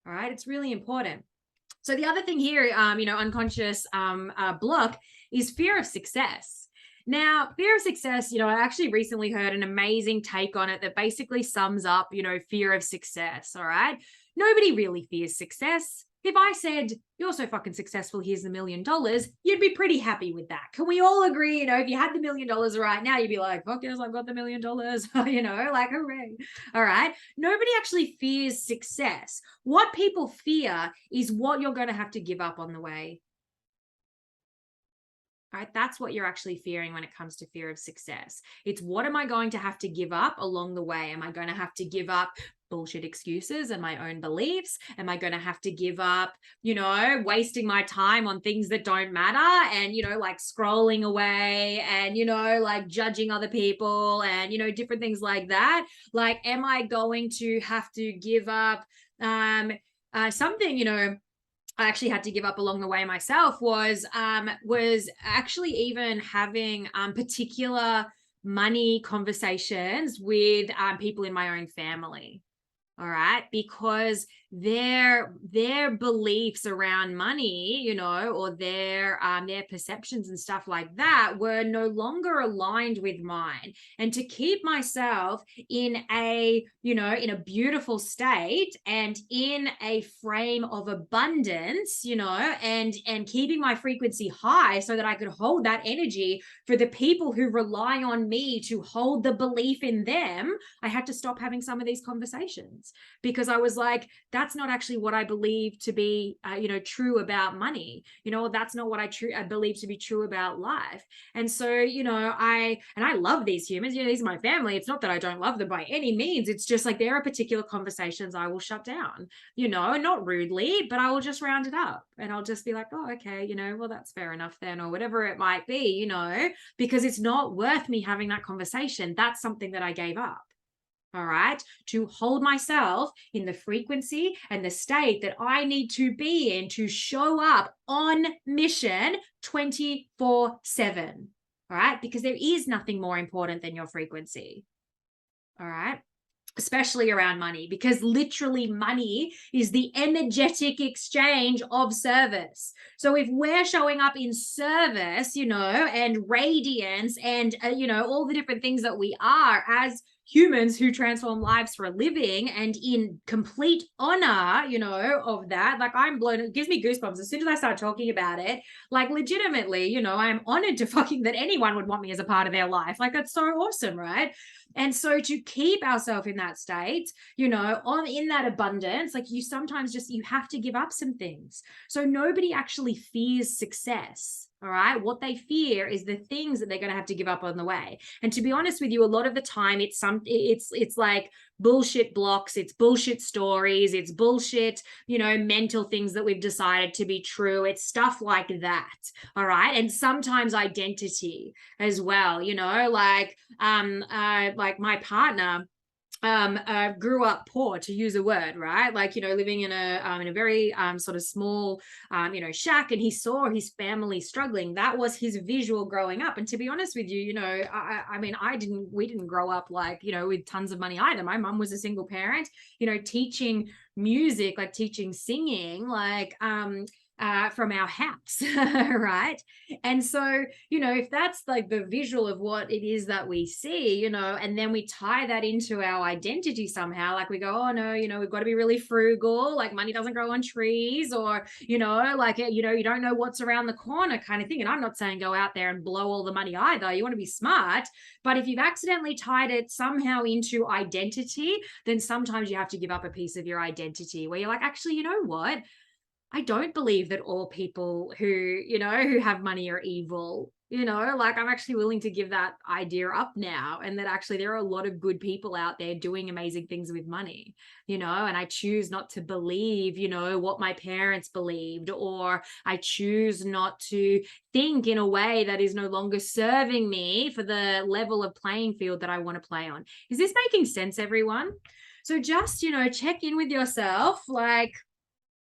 S1: All right. It's really important. So the other thing here, unconscious block is fear of success. Now, fear of success, I actually recently heard an amazing take on it that basically sums up, fear of success. All right. Nobody really fears success. If I said, you're so fucking successful, here's the $1 million, you'd be pretty happy with that. Can we all agree, if you had the $1 million right now, you'd be like, fuck yes, I've got the $1 million, like, hooray. All right. Nobody actually fears success. What people fear is what you're going to have to give up on the way. All right, that's what you're actually fearing when it comes to fear of success. It's, what am I going to have to give up along the way? Am I going to have to give up bullshit excuses and my own beliefs? Am I going to have to give up, wasting my time on things that don't matter and, like scrolling away and, like judging other people and, different things like that? Like, am I going to have to give up something, I actually had to give up along the way myself was actually even having particular money conversations with people in my own family. All right, because their beliefs around money, or their perceptions and stuff like that were no longer aligned with mine. And to keep myself in a beautiful state and in a frame of abundance, and keeping my frequency high so that I could hold that energy for the people who rely on me to hold the belief in them, I had to stop having some of these conversations, because I was like, that's not actually what I believe to be, true about money. That's not what I believe to be true about life. And so, I love these humans. These are my family. It's not that I don't love them by any means. It's just like there are particular conversations I will shut down, not rudely, but I will just round it up and I'll just be like, oh, okay, well, that's fair enough then, or whatever it might be, because it's not worth me having that conversation. That's something that I gave up. All right, to hold myself in the frequency and the state that I need to be in to show up on mission 24/7. All right, because there is nothing more important than your frequency. All right, especially around money, because literally money is the energetic exchange of service. So if we're showing up in service, and radiance and, all the different things that we are as humans who transform lives for a living, and in complete honor, of that, like I'm blown, it gives me goosebumps as soon as I start talking about it. Like legitimately, I'm honored to that anyone would want me as a part of their life. Like that's so awesome, right? And so to keep ourselves in that state, in that abundance, like you sometimes you have to give up some things. So nobody actually fears success. All right. What they fear is the things that they're going to have to give up on the way. And to be honest with you, a lot of the time it's like bullshit blocks, it's bullshit stories, it's bullshit, mental things that we've decided to be true. It's stuff like that. All right. And sometimes identity as well, like my partner grew up poor, to use a word, right? Like, living in a very sort of small, shack, and he saw his family struggling. That was his visual growing up. And to be honest with you, we didn't grow up like, with tons of money either. My mom was a single parent, teaching music, like teaching singing, like, from our house, right? And so, if that's like the visual of what it is that we see, and then we tie that into our identity somehow, like we go, oh no, we've got to be really frugal, like money doesn't grow on trees, or, you don't know what's around the corner kind of thing. And I'm not saying go out there and blow all the money either. You want to be smart, but if you've accidentally tied it somehow into identity, then sometimes you have to give up a piece of your identity where you're like, actually, you know what? I don't believe that all people who have money are evil, like I'm actually willing to give that idea up now. And that actually there are a lot of good people out there doing amazing things with money, and I choose not to believe, what my parents believed, or I choose not to think in a way that is no longer serving me for the level of playing field that I want to play on. Is this making sense, everyone? So just, check in with yourself, like,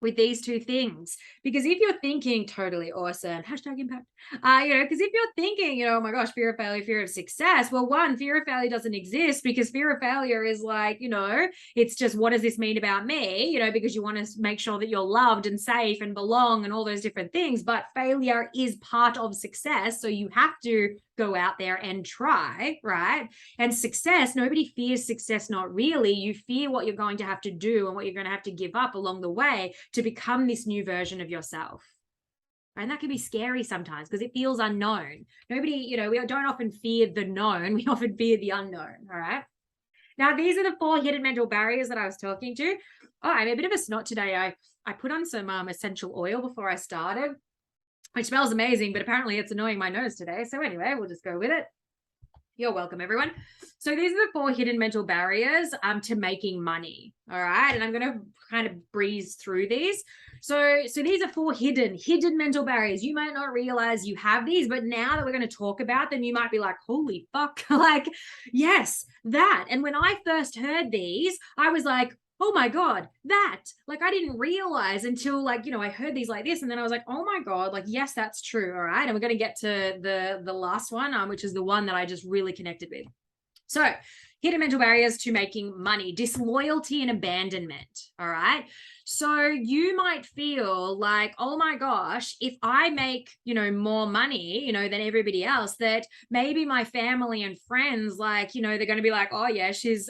S1: with these two things, because if you're thinking totally awesome, hashtag impact, because if you're thinking, oh my gosh, fear of failure, fear of success, well, one, fear of failure doesn't exist, because fear of failure is like, it's just, what does this mean about me? Because you want to make sure that you're loved and safe and belong and all those different things. But failure is part of success, so you have to go out there and try, right? And success, nobody fears success, not really. You fear what you're going to have to do and what you're going to have to give up along the way to become this new version of yourself. And that can be scary sometimes because it feels unknown. Nobody, we don't often fear the known, we often fear the unknown. All right. Now, these are the 4 hidden mental barriers that I was talking to. Oh, I'm a bit of a snot today. I put on some essential oil before I started, which smells amazing, but apparently it's annoying my nose today. So anyway, we'll just go with it. You're welcome, everyone. So these are the 4 hidden mental barriers to making money. All right. And I'm going to kind of breeze through these. So these are 4 hidden mental barriers. You might not realize you have these, but now that we're going to talk about them, you might be like, holy fuck, like, yes, that. And when I first heard these, I was like, oh my God, that, like, I didn't realize until, like, you know, I heard these like this, and then I was like, oh my God, like, yes, that's true. All right. And we're going to get to the last one, which is the one that I just really connected with. So hidden mental barriers to making money: disloyalty and abandonment. All right. So you might feel like, oh my gosh, if I make, you know, more money, you know, than everybody else, that maybe my family and friends, like, you know, they're going to be like, oh yeah, she's,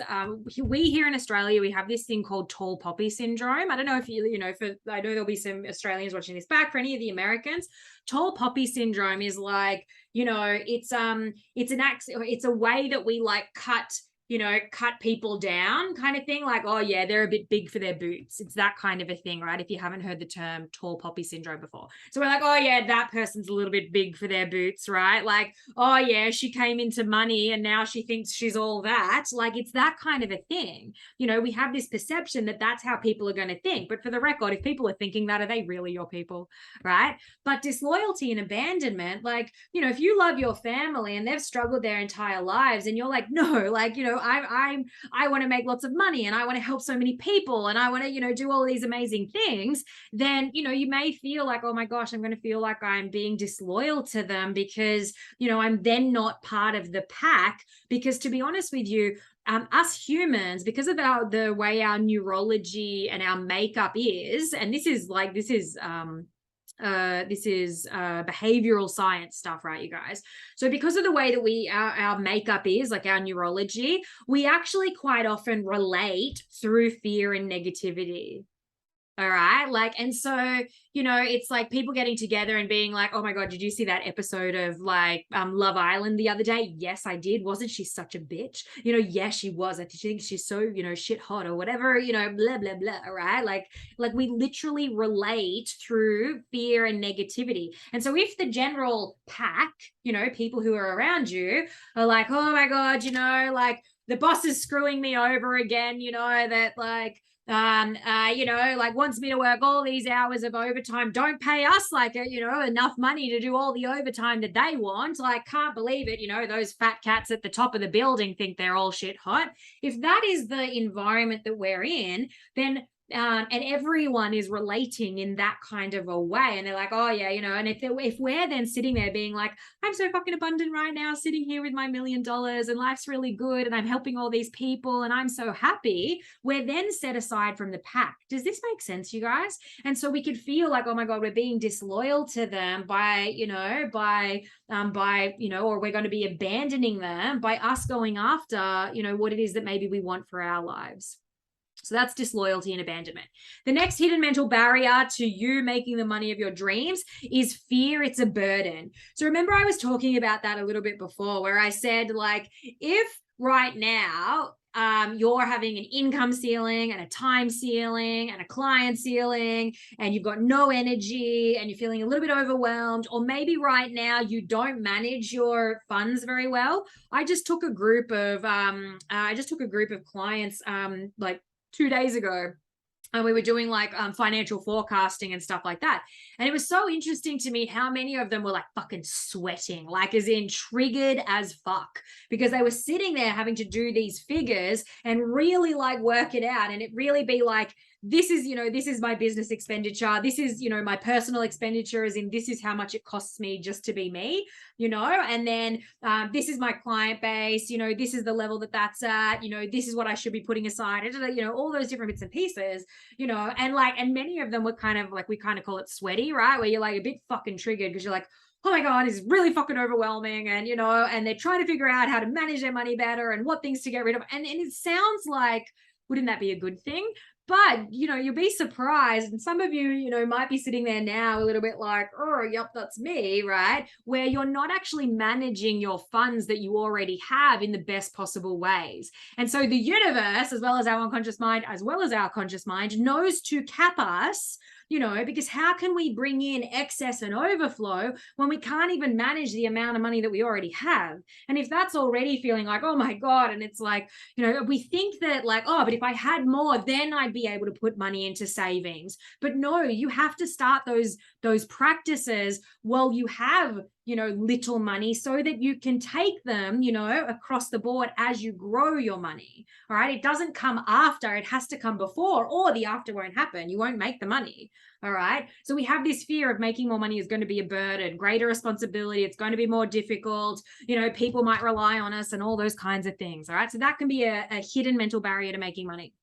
S1: we here in Australia, we have this thing called tall poppy syndrome. I don't know if you know, I know there'll be some Australians watching this back. For any of the Americans, tall poppy syndrome is like, you know, it's a way that we like cut people down kind of thing. Like, oh yeah, they're a bit big for their boots. It's that kind of a thing, right? If you haven't heard the term tall poppy syndrome before. So we're like, oh yeah, that person's a little bit big for their boots, right? Like, oh yeah, she came into money and now she thinks she's all that. Like, it's that kind of a thing. You know, we have this perception that that's how people are going to think. But for the record, if people are thinking that, are they really your people, right? But disloyalty and abandonment, like, you know, if you love your family and they've struggled their entire lives and you're like, no, like, you know, I want to make lots of money and I want to help so many people and I want to, you know, do all these amazing things, then, you know, you may feel like, oh my gosh, I'm going to feel like I'm being disloyal to them because, you know, I'm then not part of the pack. Because to be honest with you, us humans, because of the way our neurology and our makeup is, and this is behavioral science stuff, right, you guys? So because of the way that our makeup is, like our neurology, we actually quite often relate through fear and negativity. All right. Like, and so, you know, it's like people getting together and being like, oh my God, did you see that episode of like Love Island the other day? Yes, I did. Wasn't she such a bitch? You know, yes, she was. I think she's so, you know, shit hot or whatever, you know, blah, blah, blah. All right. Like we literally relate through fear and negativity. And so if the general pack, you know, people who are around you are like, oh my God, you know, like the boss is screwing me over again, you know, that like, you know, like wants me to work all these hours of overtime, don't pay us like, you know, enough money to do all the overtime that they want. Like, can't believe it. You know, those fat cats at the top of the building think they're all shit hot. If that is the environment that we're in, then and everyone is relating in that kind of a way, and they're like, oh yeah, you know, and if we're then sitting there being like, I'm so fucking abundant right now, sitting here with my $1 million and life's really good and I'm helping all these people and I'm so happy, we're then set aside from the pack. Does this make sense, you guys? And so we could feel like, oh my God, we're being disloyal to them by you know, or we're going to be abandoning them by us going after, you know, what it is that maybe we want for our lives. So that's disloyalty and abandonment. The next hidden mental barrier to you making the money of your dreams is fear. It's a burden. So remember, I was talking about that a little bit before, where I said, like, if right now you're having an income ceiling and a time ceiling and a client ceiling and you've got no energy and you're feeling a little bit overwhelmed, or maybe right now you don't manage your funds very well. I just took a group of clients like 2 days ago, and we were doing like financial forecasting and stuff like that. And it was so interesting to me how many of them were like fucking sweating, like as in triggered as fuck, because they were sitting there having to do these figures and really like work it out. And it really be like, this is, you know, this is my business expenditure. This is, you know, my personal expenditure, as in this is how much it costs me just to be me, you know, and then this is my client base, you know, this is the level that's at, you know, this is what I should be putting aside, you know, all those different bits and pieces, you know, and many of them were kind of like, we kind of call it sweaty, right? Where you're like a bit fucking triggered because you're like, oh my God, it's really fucking overwhelming. And, you know, and they're trying to figure out how to manage their money better and what things to get rid of. And it sounds like, wouldn't that be a good thing? But, you know, you'll be surprised. And some of you, you know, might be sitting there now a little bit like, oh, yep, that's me, right? Where you're not actually managing your funds that you already have in the best possible ways. And so the universe, as well as our unconscious mind, as well as our conscious mind, knows to cap us, because how can we bring in excess and overflow when we can't even manage the amount of money that we already have? And if that's already feeling like, oh my God, and it's like, we think that like, oh, but if I had more, then I'd be able to put money into savings. But no, you have to start those practices while you have little money, so that you can take them across the board as you grow your money. All right, it doesn't come after, it has to come before, or the after won't happen. You won't make the money. All right, so we have this fear of making more money is going to be a burden, greater responsibility, it's going to be more difficult, people might rely on us and all those kinds of things. All right, so that can be a hidden mental barrier to making money.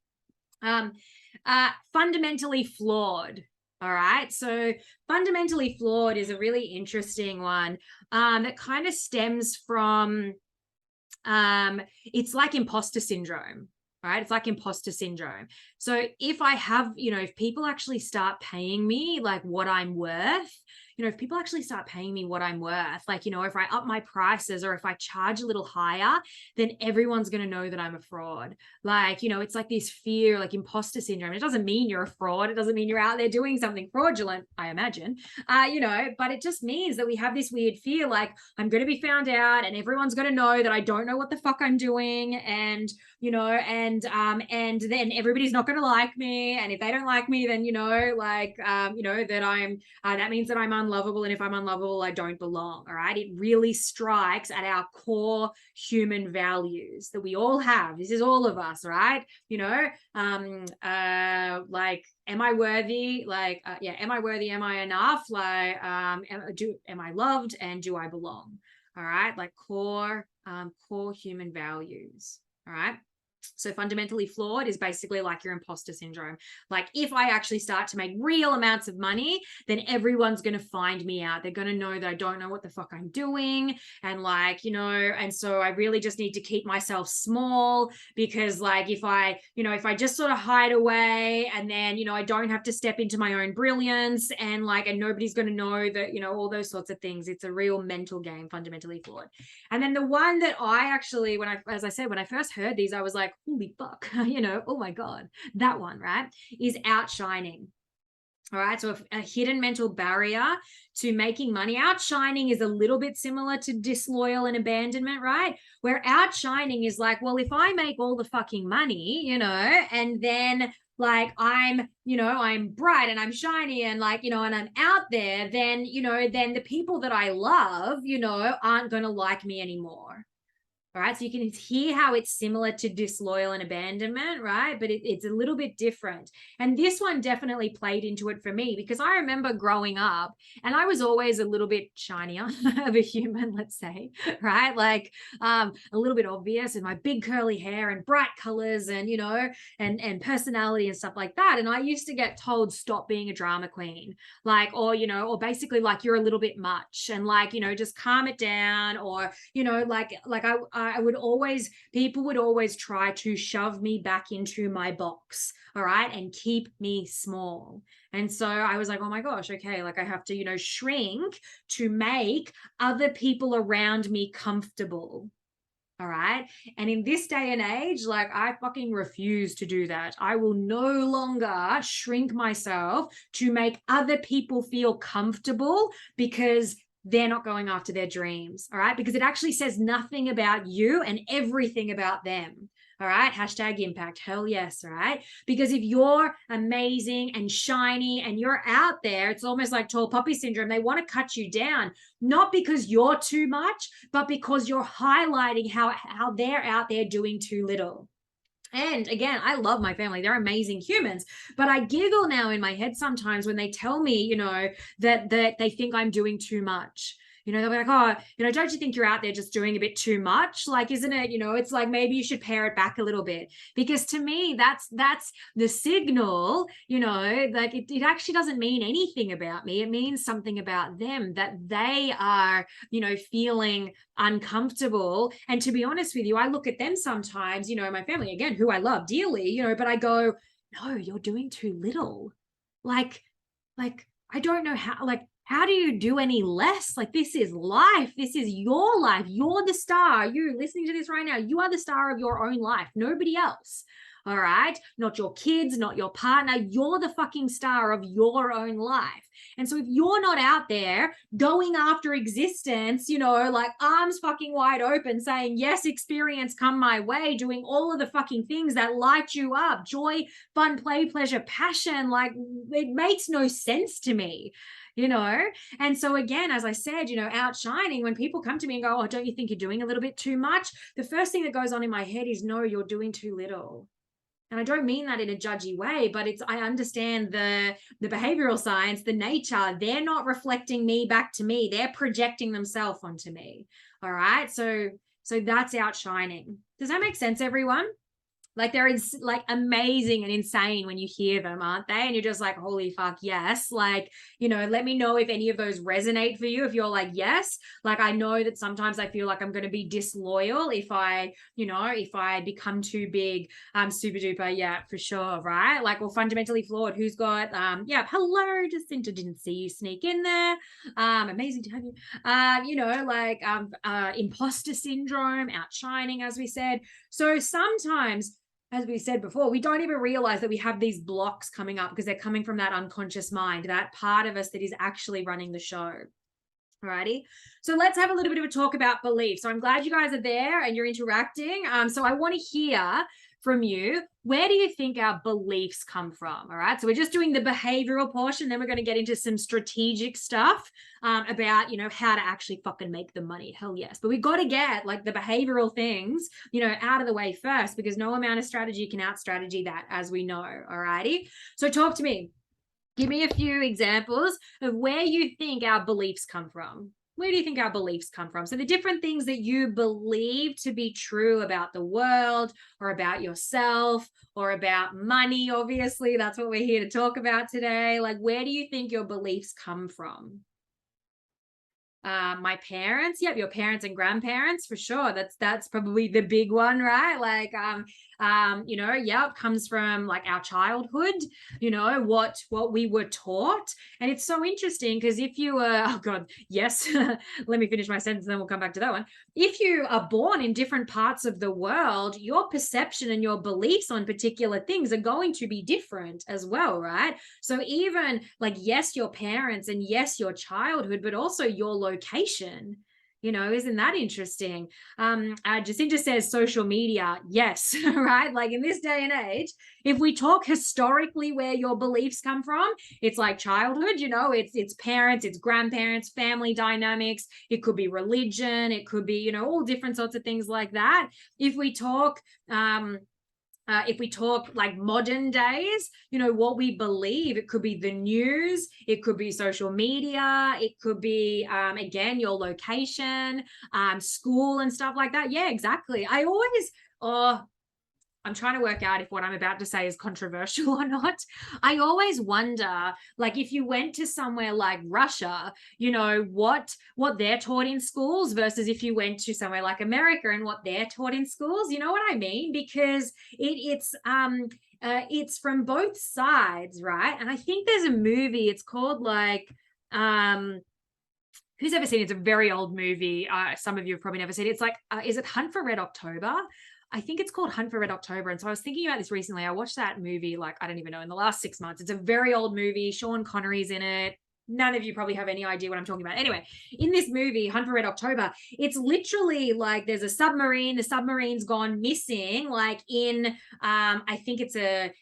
S1: Fundamentally flawed. All right, so fundamentally flawed is a really interesting one that kind of stems from, it's like imposter syndrome. All right, it's like imposter syndrome. So if I have, if people actually start paying me like what I'm worth, if people actually start paying me what I'm worth, like, if I up my prices or if I charge a little higher, then everyone's going to know that I'm a fraud. Like, it's like this fear, like imposter syndrome. It doesn't mean you're a fraud. It doesn't mean you're out there doing something fraudulent, I imagine, but it just means that we have this weird fear, like I'm going to be found out and everyone's going to know that I don't know what the fuck I'm doing. And, and then everybody's not going to like me. And if they don't like me, then, that I'm, that means that I'm unlovable. And if I'm unlovable, I don't belong. All right. It really strikes at our core human values that we all have. This is all of us, right? Like, am I worthy? Like, am I worthy? Am I enough? Like, am I loved? And do I belong? All right. Like core human values. All right. So fundamentally flawed is basically like your imposter syndrome. Like if I actually start to make real amounts of money, then everyone's going to find me out. They're going to know that I don't know what the fuck I'm doing. And like, and so I really just need to keep myself small, because like, if I just sort of hide away and then, I don't have to step into my own brilliance and like, and nobody's going to know that, all those sorts of things. It's a real mental game, fundamentally flawed. And then the one that I actually, when I first heard these, I was like, holy fuck, oh my God, that one, right, is outshining. All right, so a hidden mental barrier to making money. Outshining is a little bit similar to disloyal and abandonment, right? Where outshining is like, well, if I make all the fucking money, and then like I'm bright and I'm shiny and like, and I'm out there, then, then the people that I love, aren't going to like me anymore. All right, so you can hear how it's similar to disloyal and abandonment, right? But it's a little bit different. And this one definitely played into it for me, because I remember growing up and I was always a little bit shinier of a human, let's say, right? Like a little bit obvious, and my big curly hair and bright colors and, and personality and stuff like that. And I used to get told, stop being a drama queen, like, or, or basically like you're a little bit much and like, just calm it down, or, people would always try to shove me back into my box, all right, and keep me small. And so I was like, oh my gosh, okay, like I have to, shrink to make other people around me comfortable. All right. And in this day and age, like I fucking refuse to do that. I will no longer shrink myself to make other people feel comfortable because they're not going after their dreams. All right. Because it actually says nothing about you and everything about them. All right. Hashtag impact. Hell yes. All right. Because if you're amazing and shiny and you're out there, it's almost like tall poppy syndrome. They want to cut you down, not because you're too much, but because you're highlighting how they're out there doing too little. And again, I love my family. They're amazing humans, but I giggle now in my head sometimes when they tell me, that they think I'm doing too much. They'll be like, oh, don't you think you're out there just doing a bit too much? Like, isn't it, it's like, maybe you should pare it back a little bit. Because to me, that's the signal, like it actually doesn't mean anything about me. It means something about them, that they are, feeling uncomfortable. And to be honest with you, I look at them sometimes, my family, again, who I love dearly, but I go, no, you're doing too little. Like, I don't know how do you do any less? Like, this is life. This is your life. You're the star. You listening to this right now, you are the star of your own life, nobody else. all right? Not your kids, not your partner. You're the fucking star of your own life. And so if you're not out there going after existence, you know, like arms fucking wide open, saying, yes, experience, come my way, doing all of the fucking things that light you up, joy, fun, play, pleasure, passion, like it makes no sense to me, you know? And so again, as I said, you know, outshining, when people come to me and go, oh, don't you think you're doing a little bit too much? The first thing that goes on in my head is, no, you're doing too little. And I don't mean that in a judgy way, but I understand the behavioral science, the nature. They're not reflecting me back to me. They're projecting themselves onto me. All right. So that's outshining. Does that make sense, everyone? Like they're like amazing and insane when you hear them, aren't they? And you're just like, holy fuck, yes. Like, you know, let me know if any of those resonate for you. If you're like, yes, like I know that sometimes I feel like I'm going to be disloyal if I, you know, if I become too big, super duper. Yeah, for sure. Right. Like, well, fundamentally flawed. Who's got, yeah. Hello, Jacinta, didn't see you sneak in there. Amazing to have you. You know, like, imposter syndrome, outshining, as we said. So sometimes, as we said before, we don't even realize that we have these blocks coming up because they're coming from that unconscious mind, that part of us that is actually running the show. Alrighty. So let's have a little bit of a talk about belief. So I'm glad you guys are there and you're interacting. So I want to hear from you. Where do you think our beliefs come from? All right. So we're just doing the behavioral portion. Then we're going to get into some strategic stuff about, you know, how to actually fucking make the money. Hell yes. But we got to get like the behavioral things, you know, out of the way first, because no amount of strategy can out strategy that, as we know. All righty. So talk to me. Give me a few examples of where you think our beliefs come from. Where do you think our beliefs come from? So the different things that you believe to be true about the world or about yourself or about money, obviously, that's what we're here to talk about today. Like, where do you think your beliefs come from? My parents, yep, your parents and grandparents for sure. That's probably the big one, right? Like you know, yeah, it comes from like our childhood, you know, what we were taught. And it's so interesting because if you were, oh god, yes, let me finish my sentence and then we'll come back to that one. If you are born in different parts of the world, your perception and your beliefs on particular things are going to be different as well, right? So even like, yes, your parents and yes, your childhood, but also your location. You know, isn't that interesting? Jacinta says social media. Yes, right? Like in this day and age, if we talk historically where your beliefs come from, it's like childhood, you know, it's parents, it's grandparents, family dynamics. It could be religion. It could be, you know, all different sorts of things like that. If we talk like modern days, you know, what we believe, it could be the news, it could be social media, it could be, again, your location, school and stuff like that. Yeah, exactly. I'm trying to work out if what I'm about to say is controversial or not. I always wonder, like, if you went to somewhere like Russia, you know, what they're taught in schools versus if you went to somewhere like America and what they're taught in schools. You know what I mean? Because it's from both sides, right? And I think there's a movie. It's called like who's ever seen it? It's a very old movie. Some of you have probably never seen it. It's like, is it Hunt for Red October? I think it's called Hunt for Red October. And so I was thinking about this recently. I watched that movie, like, I don't even know, in the last 6 months. It's a very old movie. Sean Connery's in it. None of you probably have any idea what I'm talking about. Anyway, in this movie, Hunt for Red October, it's literally like there's a submarine. The submarine's gone missing, like in, I think it's a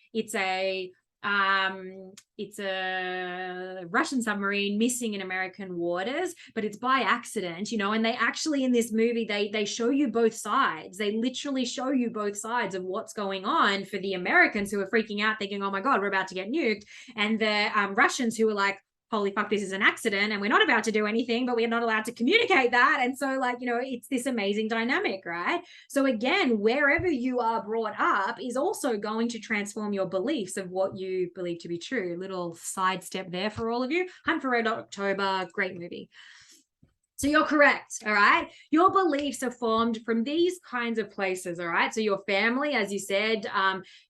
S1: Russian submarine missing in American waters, but it's by accident, you know. And they actually, in this movie, they show you both sides. They literally show you both sides of what's going on for the Americans who are freaking out, thinking, oh my god, we're about to get nuked, and the Russians who are like, holy fuck, this is an accident and we're not about to do anything, but we're not allowed to communicate that. And so, like, you know, it's this amazing dynamic, right? So again, wherever you are brought up is also going to transform your beliefs of what you believe to be true. Little sidestep there for all of you. Hunt for Red October, great movie. So you're correct, all right? Your beliefs are formed from these kinds of places, all right? So your family, as you said,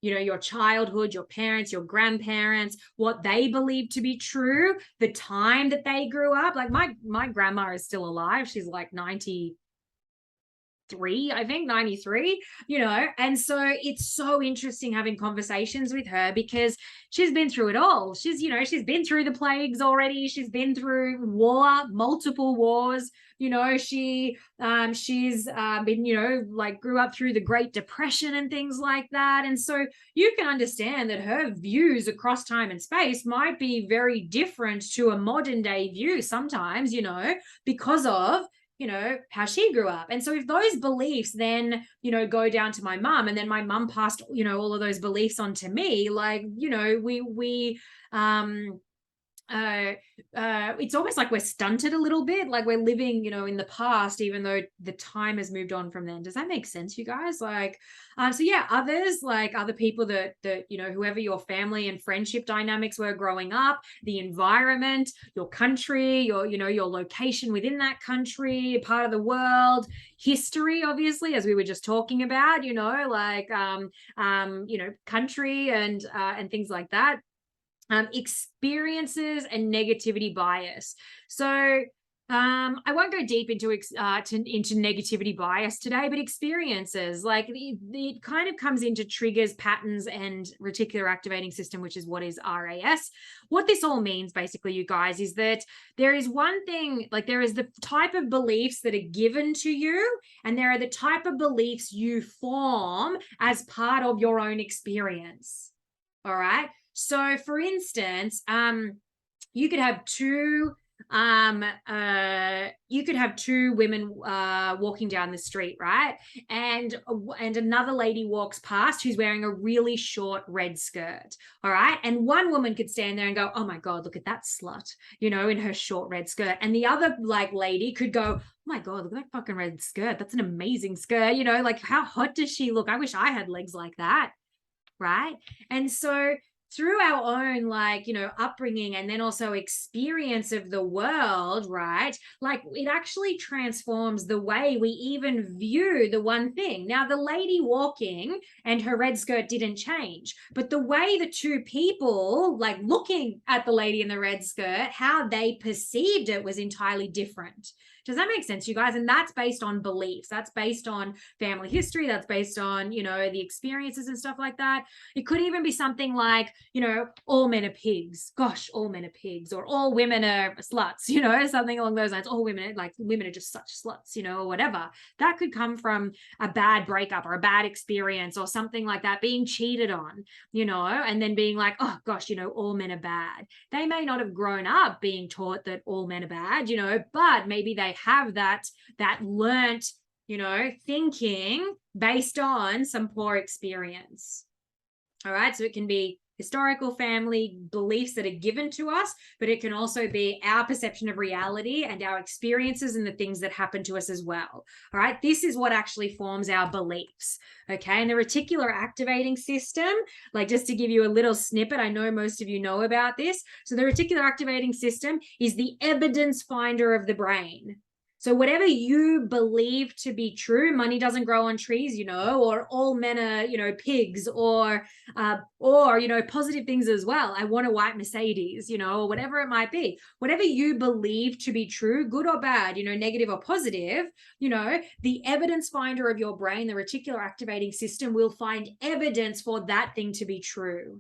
S1: you know, your childhood, your parents, your grandparents, what they believe to be true, the time that they grew up. Like my grandma is still alive. She's like 90, I think 93, and so it's so interesting having conversations with her because she's been through it all. She's been through the plagues already. She's been through war, multiple wars. She's been, like grew up through the Great Depression and things like that. And so you can understand that her views across time and space might be very different to a modern day view sometimes, because of how she grew up. And so if those beliefs then, go down to my mum, and then my mum passed, all of those beliefs on to me, like, it's almost like we're stunted a little bit, like we're living, in the past, even though the time has moved on from then. Does that make sense, you guys? Like, so yeah, others, like other people that whoever your family and friendship dynamics were growing up, the environment, your country, your location within that country, part of the world, history, obviously, as we were just talking about, like country and things like that. Experiences and negativity bias. So I won't go deep into negativity bias today, but experiences, like it kind of comes into triggers, patterns, and reticular activating system, which is what is RAS. What this all means, basically, you guys, is that there is one thing, like there is the type of beliefs that are given to you, and there are the type of beliefs you form as part of your own experience. All right. So, for instance, you could have two women walking down the street, right? And another lady walks past who's wearing a really short red skirt, all right? And one woman could stand there and go, "Oh my God, look at that slut," in her short red skirt. And the other lady could go, "Oh my God, look at that fucking red skirt. That's an amazing skirt. Like how hot does she look? I wish I had legs like that." Right? And so through our own upbringing and then also experience of the world, right, like it actually transforms the way we even view the one thing. Now the lady walking and her red skirt didn't change, but the way the two people like looking at the lady in the red skirt, how they perceived it was entirely different. Does that make sense, you guys? And that's based on beliefs. That's based on family history. That's based on, the experiences and stuff like that. It could even be something like, all men are pigs. Gosh, all men are pigs. Or all women are sluts, something along those lines. All women are just such sluts, or whatever. That could come from a bad breakup or a bad experience or something like that, being cheated on, and then being like, oh gosh, all men are bad. They may not have grown up being taught that all men are bad, but maybe they have that learnt, thinking based on some poor experience. All right. So it can be historical family beliefs that are given to us, but it can also be our perception of reality and our experiences and the things that happen to us as well. All right. This is what actually forms our beliefs. Okay. And the reticular activating system, like just to give you a little snippet, I know most of you know about this. So the reticular activating system is the evidence finder of the brain. So whatever you believe to be true, money doesn't grow on trees, or all men are, pigs, or positive things as well. I want a white Mercedes, or whatever it might be. Whatever you believe to be true, good or bad, negative or positive, the evidence finder of your brain, the reticular activating system, will find evidence for that thing to be true.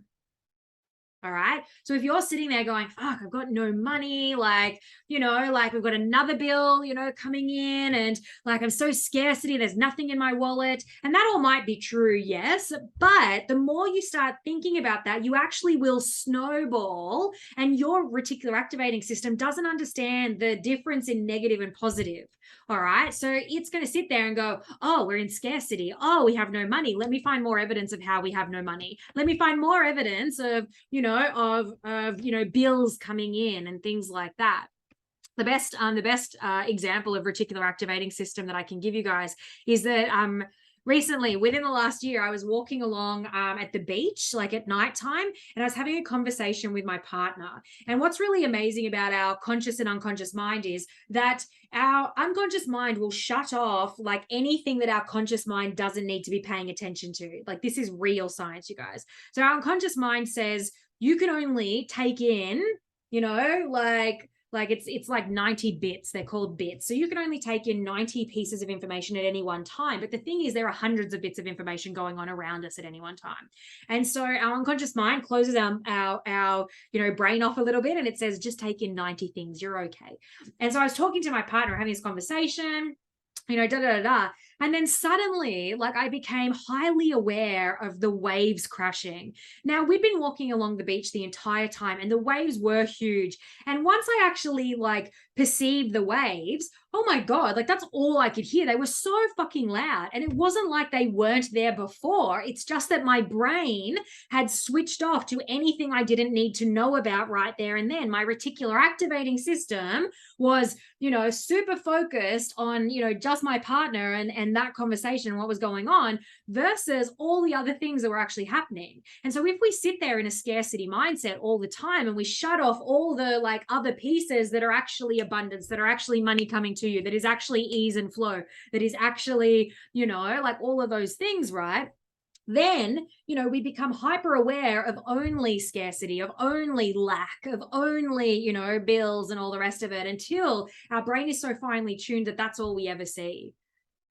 S1: All right. So if you're sitting there going, fuck, I've got no money, like we've got another bill, coming in, and like I'm so scarcity, there's nothing in my wallet. And that all might be true, yes. But the more you start thinking about that, you actually will snowball, and your reticular activating system doesn't understand the difference in negative and positive. All right. So it's going to sit there and go, oh, we're in scarcity. Oh, we have no money. Let me find more evidence of how we have no money. Let me find more evidence of, bills coming in and things like that. The best example of reticular activating system that I can give you guys is that recently, within the last year, I was walking along at the beach, like at nighttime, and I was having a conversation with my partner. And what's really amazing about our conscious and unconscious mind is that our unconscious mind will shut off like anything that our conscious mind doesn't need to be paying attention to. Like this is real science, you guys. So our unconscious mind says you can only take in, like it's like 90 bits. They're called bits. So you can only take in 90 pieces of information at any one time. But the thing is, there are hundreds of bits of information going on around us at any one time. And so our unconscious mind closes our brain off a little bit, and it says, just take in 90 things. You're okay. And so I was talking to my partner, having this conversation, da da da da. And then suddenly, like, I became highly aware of the waves crashing. Now, we'd been walking along the beach the entire time, and the waves were huge. And once I actually like perceived the waves, oh my God, like that's all I could hear. They were so fucking loud. And it wasn't like they weren't there before. It's just that my brain had switched off to anything I didn't need to know about right there and then. My reticular activating system was, super focused on, just my partner and that conversation and what was going on versus all the other things that were actually happening. And so if we sit there in a scarcity mindset all the time and we shut off all the like other pieces that are actually abundance, that are actually money coming to you, that is actually ease and flow, that is actually, like all of those things, right? Then, we become hyper aware of only scarcity, of only lack, of only, bills and all the rest of it, until our brain is so finely tuned that that's all we ever see.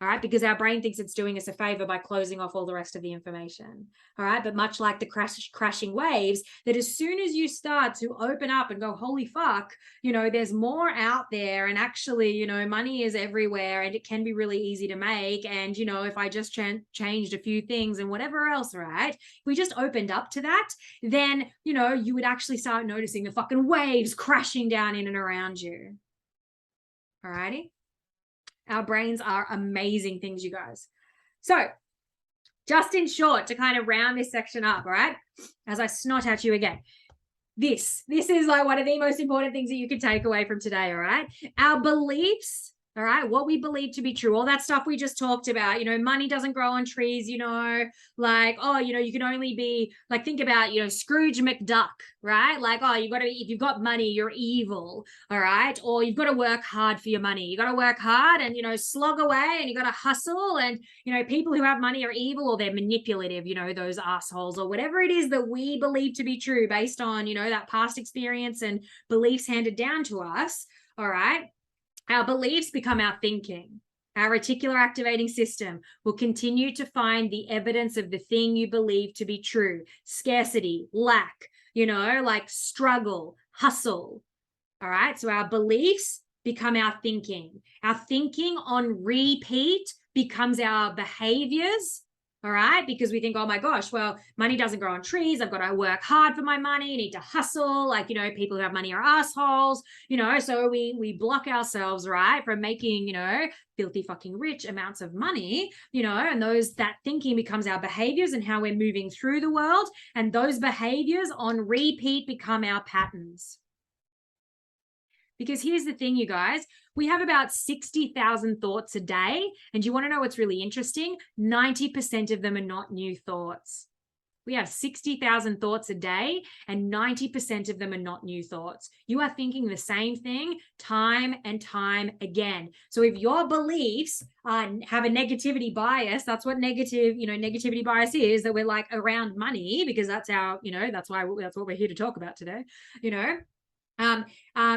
S1: All right, because our brain thinks it's doing us a favor by closing off all the rest of the information. All right, but much like the crashing waves, that as soon as you start to open up and go, holy fuck, there's more out there, and actually, money is everywhere, and it can be really easy to make. And, if I just changed a few things and whatever else, right? If we just opened up to that, then, you would actually start noticing the fucking waves crashing down in and around you. All righty. Our brains are amazing things, you guys. So just in short, to kind of round this section up, all right, as I snot at you again, this is like one of the most important things that you can take away from today, all right? Our beliefs, all right, what we believe to be true, all that stuff we just talked about, money doesn't grow on trees, like, oh, you can only be like, think about, Scrooge McDuck, right? Like, oh, if you've got money, you're evil, all right? Or you've got to work hard for your money. You got to work hard and, slog away, and you got to hustle. And, people who have money are evil, or they're manipulative, those assholes, or whatever it is that we believe to be true based on, that past experience and beliefs handed down to us, all right? Our beliefs become our thinking. Our reticular activating system will continue to find the evidence of the thing you believe to be true. Scarcity, lack, like struggle, hustle. All right. So our beliefs become our thinking. Our thinking on repeat becomes our behaviors. All right, because we think, oh my gosh, well, money doesn't grow on trees. I've got to work hard for my money. I need to hustle. Like, people who have money are assholes, so we block ourselves, right, from making, filthy fucking rich amounts of money, and that thinking becomes our behaviors and how we're moving through the world. And those behaviors on repeat become our patterns. Because here's the thing, you guys, we have about 60,000 thoughts a day. And you want to know what's really interesting? 90% of them are not new thoughts. We have 60,000 thoughts a day, and 90% of them are not new thoughts. You are thinking the same thing time and time again. So if your beliefs have a negativity bias, that's what negativity bias is, that we're like around money, because that's our, that's what we're here to talk about today,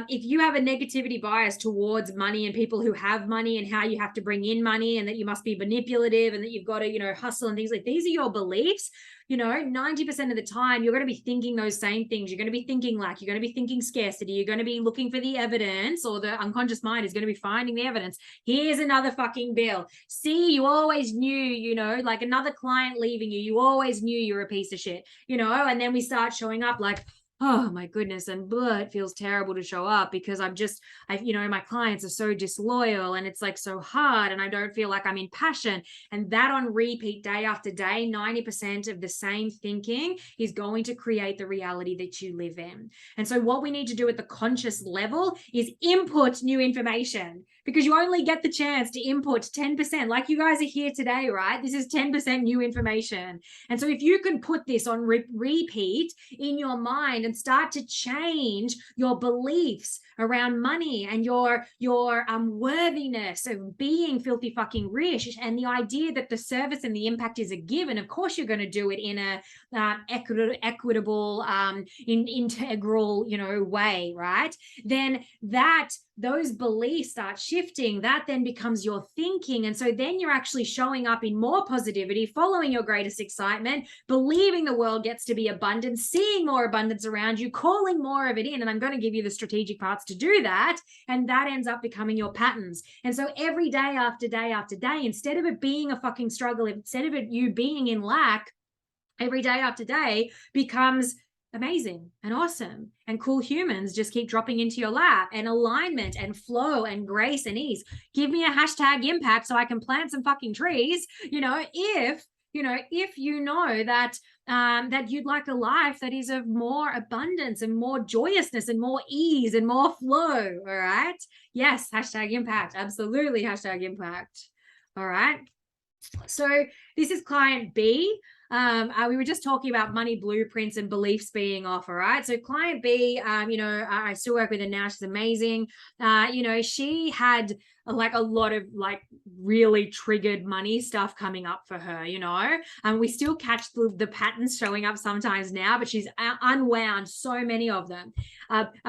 S1: if you have a negativity bias towards money and people who have money and how you have to bring in money and that you must be manipulative and that you've got to, hustle and things like, these are your beliefs, 90% of the time, you're going to be thinking those same things. You're going to be thinking lack. You're going to be thinking scarcity. You're going to be looking for the evidence, or the unconscious mind is going to be finding the evidence. Here's another fucking bill. See, you always knew, like another client leaving you. You always knew you were a piece of shit, and then we start showing up like, oh my goodness, and it feels terrible to show up because my clients are so disloyal and it's like so hard and I don't feel like I'm in passion. And that on repeat day after day, 90% of the same thinking is going to create the reality that you live in. And so what we need to do at the conscious level is input new information, because you only get the chance to input 10%. Like you guys are here today, right? This is 10% new information. And so if you can put this on repeat in your mind and start to change your beliefs around money and your worthiness of being filthy fucking rich, and the idea that the service and the impact is a given. Of course you're going to do it in a equitable, integral, way, right? Then those beliefs start shifting. That then becomes your thinking. And so then you're actually showing up in more positivity, following your greatest excitement, believing the world gets to be abundant, seeing more abundance around you, calling more of it in. And I'm going to give you the strategic parts to do that. And that ends up becoming your patterns. And so every day after day after day, instead of it being a fucking struggle, instead of it you being in lack, every day after day becomes amazing and awesome, and cool humans just keep dropping into your lap, and alignment and flow and grace and ease. Give me a hashtag impact so I can plant some fucking trees. If you know that that you'd like a life that is of more abundance and more joyousness and more ease and more flow. All right. Yes. Hashtag impact. Absolutely. Hashtag impact. All right. So this is client B. We were just talking about money blueprints and beliefs being off. All right. So client B, I still work with her now. She's amazing. She had a lot of really triggered money stuff coming up for her, and we still catch the patterns showing up sometimes now, but she's unwound so many of them,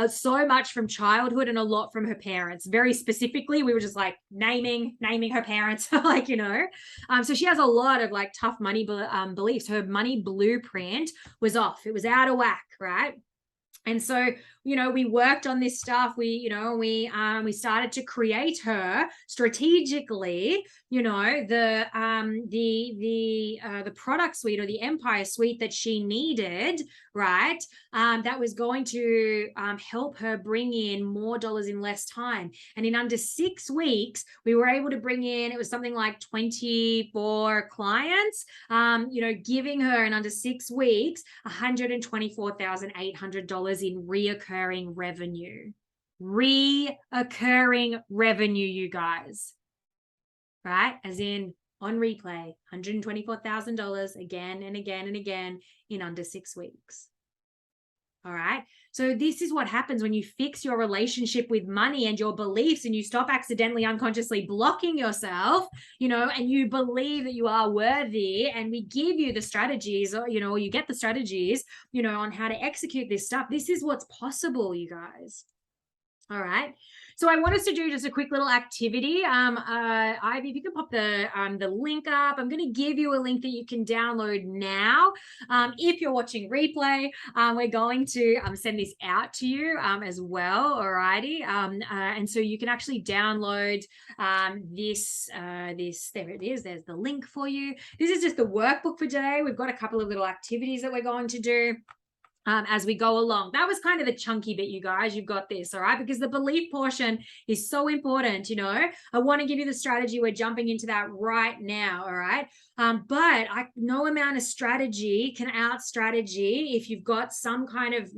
S1: so much from childhood and a lot from her parents. Very specifically, we were just naming her parents, so she has a lot of tough money beliefs. Her money blueprint was off. It was out of whack, right? And so, we worked on this stuff. We started to create her strategically, the product suite or the empire suite that she needed, right? That was going to help her bring in more dollars in less time. And in under 6 weeks, we were able to bring in, it was something like 24 clients, giving her in under 6 weeks, $124,800 in reoccurring revenue. Reoccurring revenue, you guys. Right? As in on replay, $124,000 again and again and again in under 6 weeks. All right. So this is what happens when you fix your relationship with money and your beliefs, and you stop accidentally, unconsciously blocking yourself, and you believe that you are worthy, and we give you the strategies, or you get the strategies, on how to execute this stuff. This is what's possible, you guys. All right. So I want us to do just a quick little activity. Ivy, if you can pop the link up, I'm going to give you a link that you can download now. If you're watching replay, we're going to send this out to you as well. All righty. And so you can actually download this. There it is. There's the link for you. This is just the workbook for today. We've got a couple of little activities that we're going to do as we go along. That was kind of the chunky bit, you guys. You've got this, all right? Because the belief portion is so important, I want to give you the strategy. We're jumping into that right now, all right? But no amount of strategy can out strategy if you've got some kind of,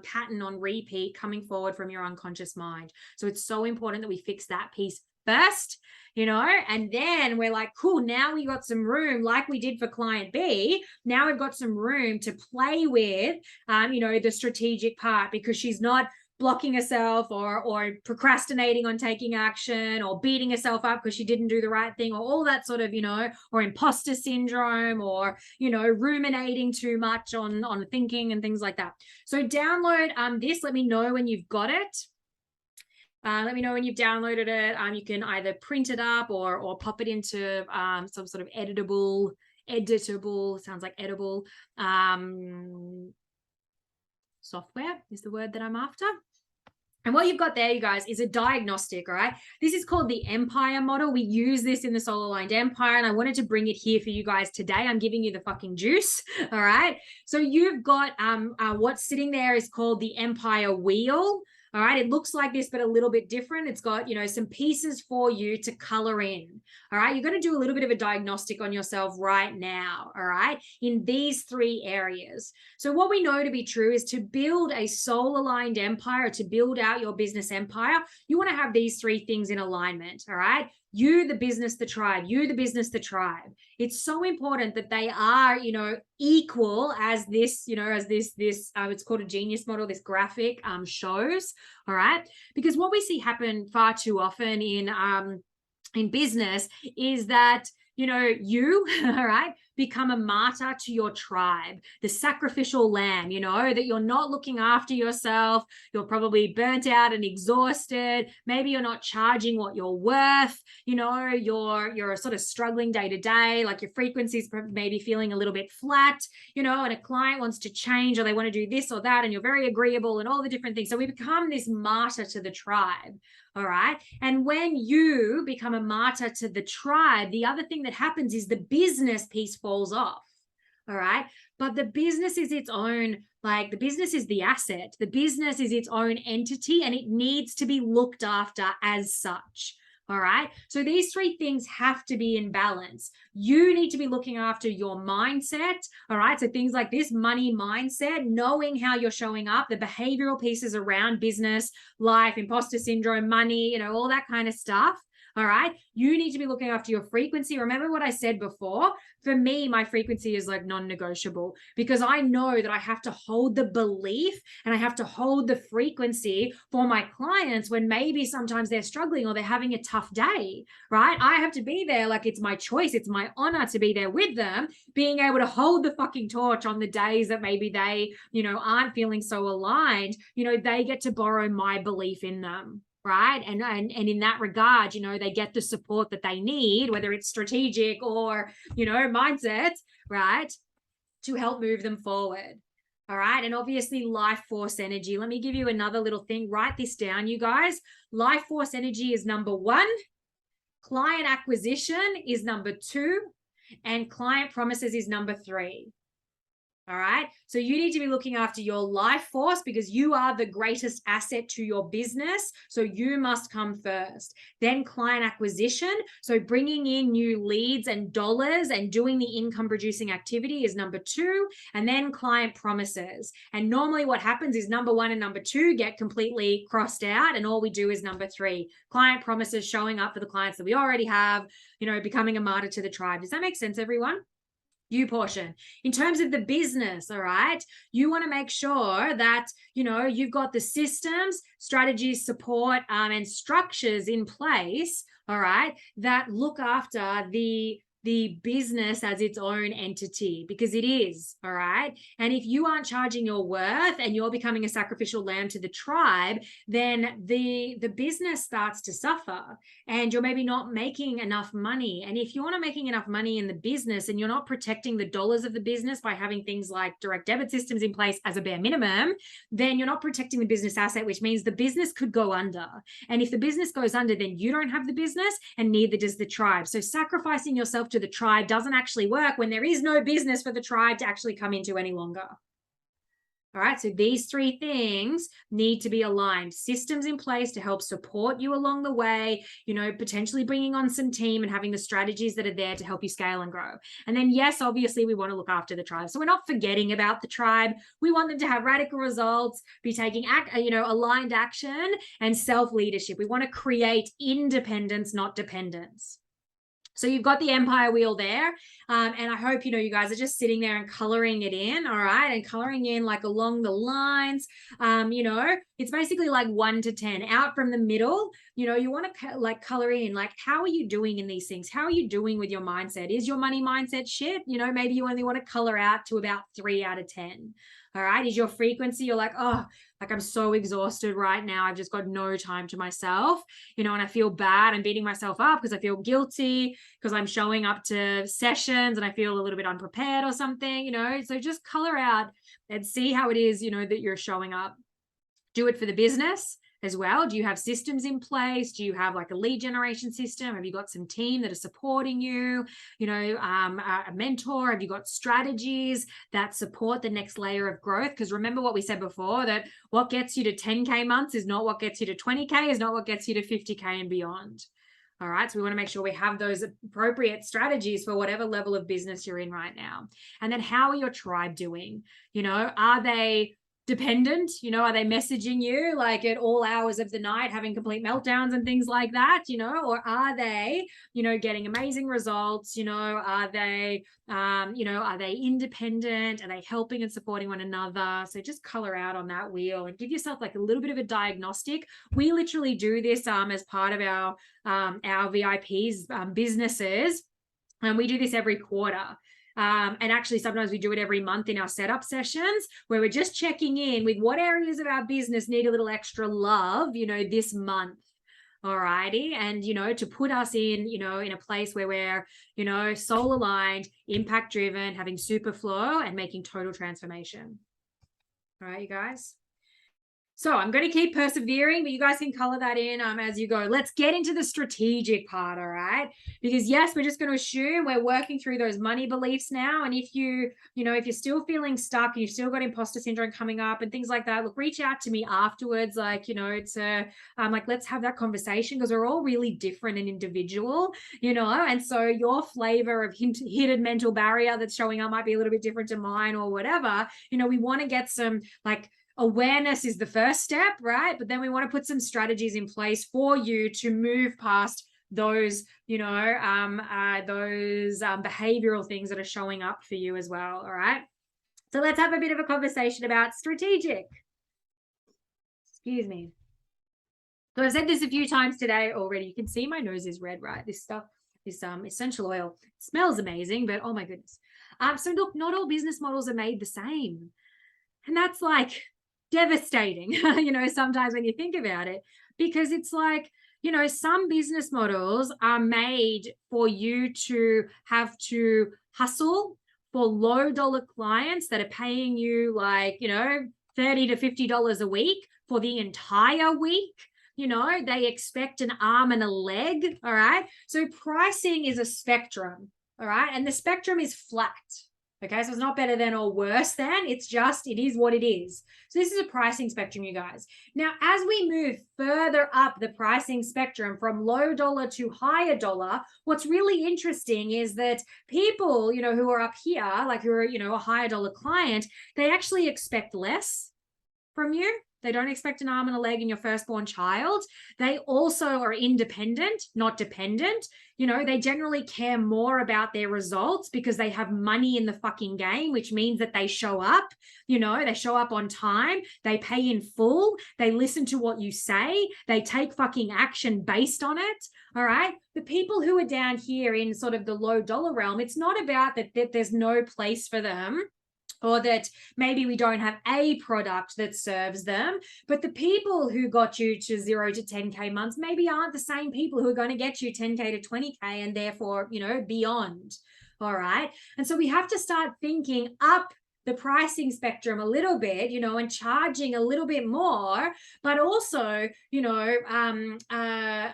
S1: pattern on repeat coming forward from your unconscious mind. So it's so important that we fix that piece first, and then we're like, cool, now we got some room, like we did for client B. Now we've got some room to play with, the strategic part, because she's not blocking herself or procrastinating on taking action, or beating herself up because she didn't do the right thing, or all that sort of, or imposter syndrome, or, ruminating too much on thinking and things like that. So download this. Let me know when you've got it. Let me know when you've downloaded it. You can either print it up or pop it into some sort of editable, sounds like edible software is the word that I'm after. And what you've got there, you guys, is a diagnostic, all right? This is called the Empire model. We use this in the Soul Aligned Empire, and I wanted to bring it here for you guys today. I'm giving you the fucking juice, all right? So you've got what's sitting there is called the Empire Wheel. All right. It looks like this, but a little bit different. It's got, you know, some pieces for you to color in. All right. You're going to do a little bit of a diagnostic on yourself right now. All right. In these 3 areas. So what we know to be true is to build a soul aligned empire, to build out your business empire, you want to have these 3 things in alignment. All right. You, the business, the tribe, you, the business, the tribe. It's so important that they are, you know, equal as this, you know, as this, it's called a genius model, this graphic shows. All right. Because what we see happen far too often in business is that, you know, you, all right, become a martyr to your tribe, the sacrificial lamb, you know, that you're not looking after yourself. You're probably burnt out and exhausted. Maybe you're not charging what you're worth. You know, you're sort of struggling day to day, like your frequency's maybe feeling a little bit flat, you know, and a client wants to change or they want to do this or that, and you're very agreeable and all the different things. So we become this martyr to the tribe. All right. And when you become a martyr to the tribe, the other thing that happens is the business piece falls off. All right. But the business is its own, like the business is the asset. The business is its own entity and it needs to be looked after as such. All right. So these 3 things have to be in balance. You need to be looking after your mindset. All right. So things like this money mindset, knowing how you're showing up, the behavioral pieces around business, life, imposter syndrome, money, you know, all that kind of stuff. All right. You need to be looking after your frequency. Remember what I said before? For me, my frequency is like non-negotiable because I know that I have to hold the belief and I have to hold the frequency for my clients when maybe sometimes they're struggling or they're having a tough day, right? I have to be there. Like it's my choice. It's my honor to be there with them, being able to hold the fucking torch on the days that maybe they, you know, aren't feeling so aligned. You know, they get to borrow my belief in them. Right. And in that regard, you know, they get the support that they need, whether it's strategic or, you know, mindsets, right, to help move them forward. All right. And obviously life force energy. Let me give you another little thing. Write this down, you guys. Life force energy is number 1. Client acquisition is number 2. And client promises is number 3. All right. So you need to be looking after your life force because you are the greatest asset to your business. So you must come first. Then client acquisition. So bringing in new leads and dollars and doing the income producing activity is number 2. And then client promises. And normally what happens is number 1 and number 2 get completely crossed out. And all we do is number 3. Client promises, showing up for the clients that we already have, you know, becoming a martyr to the tribe. Does that make sense, everyone? You portion. In terms of the business, all right, you want to make sure that, you know, you've got the systems, strategies, support, and structures in place, all right, that look after the business as its own entity, because it is, all right. And if you aren't charging your worth and you're becoming a sacrificial lamb to the tribe, then the business starts to suffer and you're maybe not making enough money. And if you're not making enough money in the business and you're not protecting the dollars of the business by having things like direct debit systems in place as a bare minimum, then you're not protecting the business asset, which means the business could go under. And if the business goes under, then you don't have the business and neither does the tribe. So sacrificing yourself to the tribe doesn't actually work when there is no business for the tribe to actually come into any longer. All right, so these 3 things need to be aligned. Systems in place to help support you along the way, you know, potentially bringing on some team and having the strategies that are there to help you scale and grow. And then, yes, obviously, we want to look after the tribe. So we're not forgetting about the tribe. We want them to have radical results, be taking, aligned action and self-leadership. We want to create independence, not dependence. So you've got the empire wheel there. And I hope, you know, you guys are just sitting there and coloring it in. All right. And coloring in like along the lines, you know, it's basically like 1 to 10 out from the middle. You know, you want to like color in, like, how are you doing in these things? How are you doing with your mindset? Is your money mindset shit? You know, maybe you only want to color out to about 3 out of 10. All right. Is your frequency, you're like, oh, like I'm so exhausted right now. I've just got no time to myself, you know, and I feel bad. I'm beating myself up because I feel guilty because I'm showing up to sessions and I feel a little bit unprepared or something, you know. So just color out and see how it is, you know, that you're showing up. Do it for the business as well? Do you have systems in place? Do you have like a lead generation system? Have you got some team that are supporting you? You know, a mentor? Have you got strategies that support the next layer of growth? Because remember what we said before, that what gets you to 10K months is not what gets you to 20K, is not what gets you to 50K and beyond. All right. So we want to make sure we have those appropriate strategies for whatever level of business you're in right now. And then how are your tribe doing? You know, are they dependent? You know, are they messaging you like at all hours of the night, having complete meltdowns and things like that? You know, or are they, you know, getting amazing results? You know, are they, are they independent? Are they helping and supporting one another? So just color out on that wheel and give yourself like a little bit of a diagnostic. We literally do this as part of our VIPs businesses, and we do this every quarter. And actually, sometimes we do it every month in our setup sessions where we're just checking in with what areas of our business need a little extra love, you know, this month. All righty. And, you know, to put us in, you know, in a place where we're, you know, soul aligned, impact driven, having super flow and making total transformation. All right, you guys. So I'm going to keep persevering, but you guys can color that in as you go. Let's get into the strategic part, all right? Because yes, we're just going to assume we're working through those money beliefs now. And if if you're still feeling stuck and you've still got imposter syndrome coming up and things like that, look, reach out to me afterwards, like, you know, to let's have that conversation, because we're all really different and individual, you know, and so your flavor of hidden mental barrier that's showing up might be a little bit different to mine or whatever. You know, we want to get some like awareness is the first step, right? But then we want to put some strategies in place for you to move past those, behavioral things that are showing up for you as well. All right. So let's have a bit of a conversation about strategic. Excuse me. So I've said this a few times today already. You can see my nose is red, right? This stuff, this essential oil, it smells amazing, but oh my goodness. So look, not all business models are made the same. And that's like devastating, you know, sometimes when you think about it, because it's like, you know, some business models are made for you to have to hustle for low dollar clients that are paying you like, you know, $30 to $50 a week for the entire week. You know, they expect an arm and a leg. All right. So pricing is a spectrum. All right. And the spectrum is flat. Okay, so it's not better than or worse than, it is what it is. So this is a pricing spectrum, you guys. Now, as we move further up the pricing spectrum from low dollar to higher dollar, what's really interesting is that people, you know, who are up here, like who are, you know, a higher dollar client, they actually expect less from you. They don't expect an arm and a leg in your firstborn child. They also are independent, not dependent. You know, they generally care more about their results because they have money in the fucking game, which means that they show up, you know, they show up on time, they pay in full, they listen to what you say, they take fucking action based on it. All right. The people who are down here in sort of the low dollar realm, it's not about that there's no place for them, or that maybe we don't have a product that serves them, but the people who got you to 0 to 10K months maybe aren't the same people who are going to get you 10K to 20K and therefore, you know, beyond. All right. And so we have to start thinking up the pricing spectrum a little bit, you know, and charging a little bit more, but also, you know,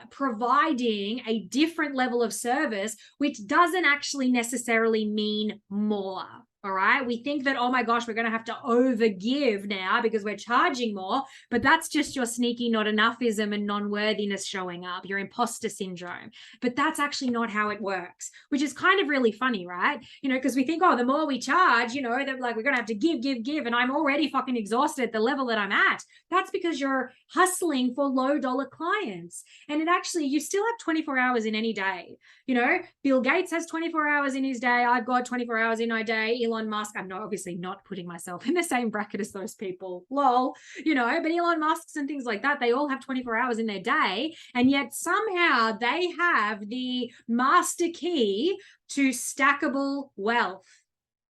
S1: providing a different level of service, which doesn't actually necessarily mean more. All right. We think that, oh my gosh, we're going to have to overgive now because we're charging more, but that's just your sneaky not enoughism and non-worthiness showing up, your imposter syndrome. But that's actually not how it works, which is kind of really funny, right? You know, because we think, oh, the more we charge, you know, that like we're going to have to give, and I'm already fucking exhausted at the level that I'm at. That's because you're hustling for low dollar clients. And it actually, you still have 24 hours in any day. You know, Bill Gates has 24 hours in his day. I've got 24 hours in my day. Elon Musk, I'm not obviously not putting myself in the same bracket as those people, lol, you know, but Elon Musk's and things like that, they all have 24 hours in their day, and yet somehow they have the master key to stackable wealth.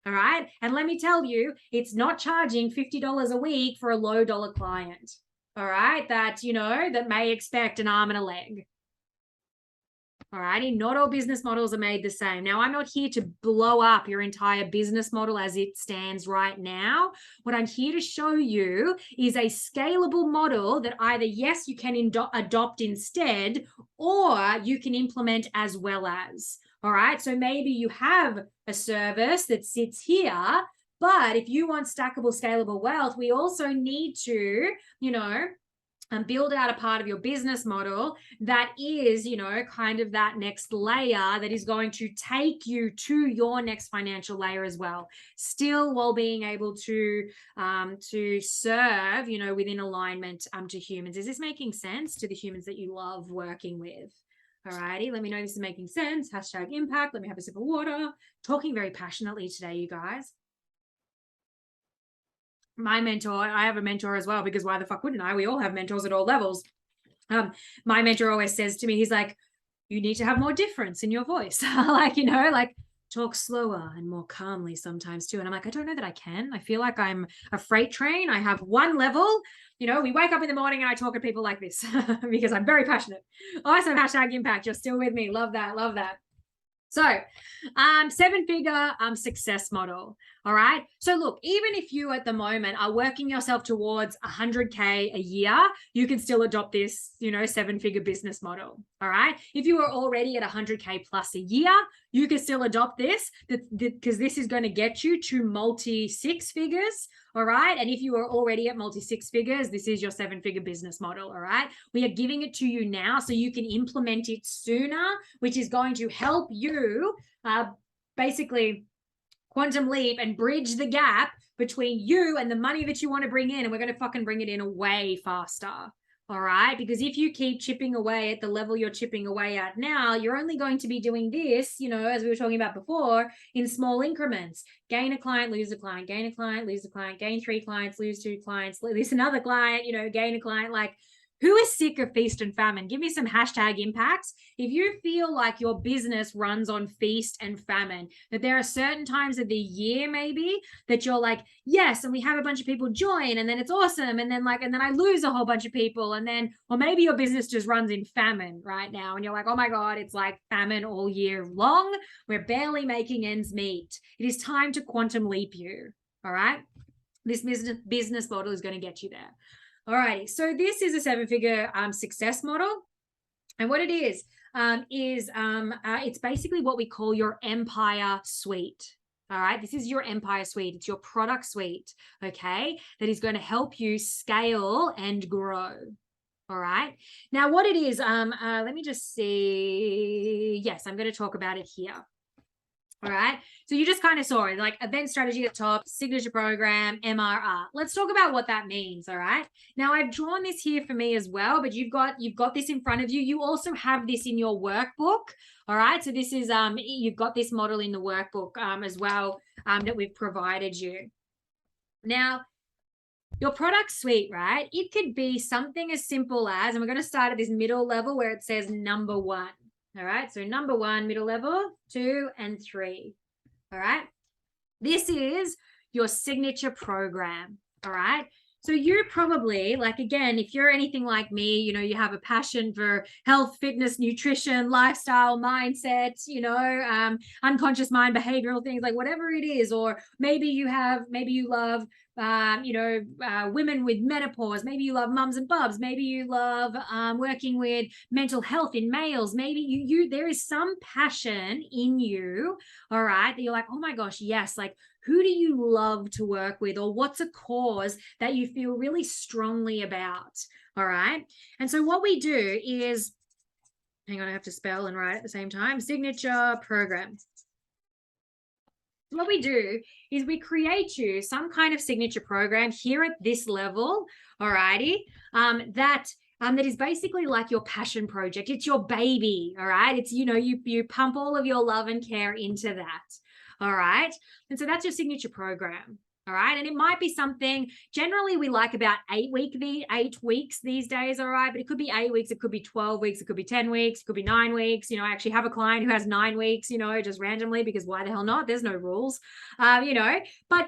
S1: All right. And let me tell you, it's not charging $50 a week for a low dollar client. All right. That, you know, that may expect an arm and a leg. All righty. Not all business models are made the same. Now, I'm not here to blow up your entire business model as it stands right now. What I'm here to show you is a scalable model that either, yes, you can adopt instead, or you can implement as well as. All right. So maybe you have a service that sits here, but if you want stackable, scalable wealth, we also need to, and build out a part of your business model that is, kind of that next layer that is going to take you to your next financial layer as well, still while being able to serve, within alignment to humans. Is this making sense to the humans that you love working with? All righty, let me know if this is making sense. Hashtag impact. Let me have a sip of water. Talking very passionately today, you guys. My mentor, I have a mentor as well, because why the fuck wouldn't I? We all have mentors at all levels. My mentor always says to me, he's like, you need to have more difference in your voice. like talk slower and more calmly sometimes too. And I'm like, I don't know that I can. I feel like I'm a freight train. I have one level. We wake up in the morning and I talk to people like this because I'm very passionate. Awesome. Hashtag impact. You're still with me. Love that. Love that. So, 7-figure success model. All right. So look, even if you at the moment are working yourself towards 100K a year, you can still adopt this, 7-figure business model. All right. If you are already at 100K plus a year, you can still adopt this because this is going to get you to multi 6 figures. All right. And if you are already at multi 6 figures, this is your 7-figure business model. All right. We are giving it to you now so you can implement it sooner, which is going to help you basically quantum leap and bridge the gap between you and the money that you want to bring in. And we're going to fucking bring it in way faster. All right. Because if you keep chipping away at the level you're chipping away at now, you're only going to be doing this, as we were talking about before, in small increments. Gain a client, lose a client, gain a client, lose a client, gain 3 clients, lose 2 clients, lose another client, gain a client. Like, who is sick of feast and famine? Give me some hashtag impacts. If you feel like your business runs on feast and famine, that there are certain times of the year maybe that you're like, yes, and we have a bunch of people join and then it's awesome. And then I lose a whole bunch of people. And then, or maybe your business just runs in famine right now. And you're like, oh my God, it's like famine all year long. We're barely making ends meet. It is time to quantum leap you. All right. This business model is going to get you there. All righty. So this is a 7-figure success model. And what it is it's basically what we call your empire suite. All right. This is your empire suite. It's your product suite. Okay. That is going to help you scale and grow. All right. Now what it is, let me just see. Yes, I'm going to talk about it here. All right. So you just kind of saw it, like event strategy at the top, signature program, MRR. Let's talk about what that means. All right. Now I've drawn this here for me as well, but you've got this in front of you. You also have this in your workbook. All right. So this is, you've got this model in the workbook as well that we've provided you. Now, your product suite, right? It could be something as simple as, and we're going to start at this middle level where it says number 1. All right. So number 1, middle level, 2 and 3. All right. This is your signature program. All right. So you probably, like, again, if you're anything like me, you have a passion for health, fitness, nutrition, lifestyle, mindset, unconscious mind, behavioral things, like whatever it is, or maybe you love women with menopause. Maybe you love mums and bubs. Maybe you love working with mental health in males. Maybe there is some passion in you, all right, that you're like, oh my gosh, yes, like, who do you love to work with, or what's a cause that you feel really strongly about? All right. And so what we do is, hang on, I have to spell and write at the same time, signature program. What we do is we create you some kind of signature program here at this level, all righty, that is basically like your passion project. It's your baby, all right? It's, you pump all of your love and care into that, all right? And so that's your signature program. All right. And it might be something, generally we like about 8 weeks these days. All right. But it could be 8 weeks. It could be 12 weeks. It could be 10 weeks. It could be 9 weeks. I actually have a client who has 9 weeks, just randomly, because why the hell not? There's no rules, but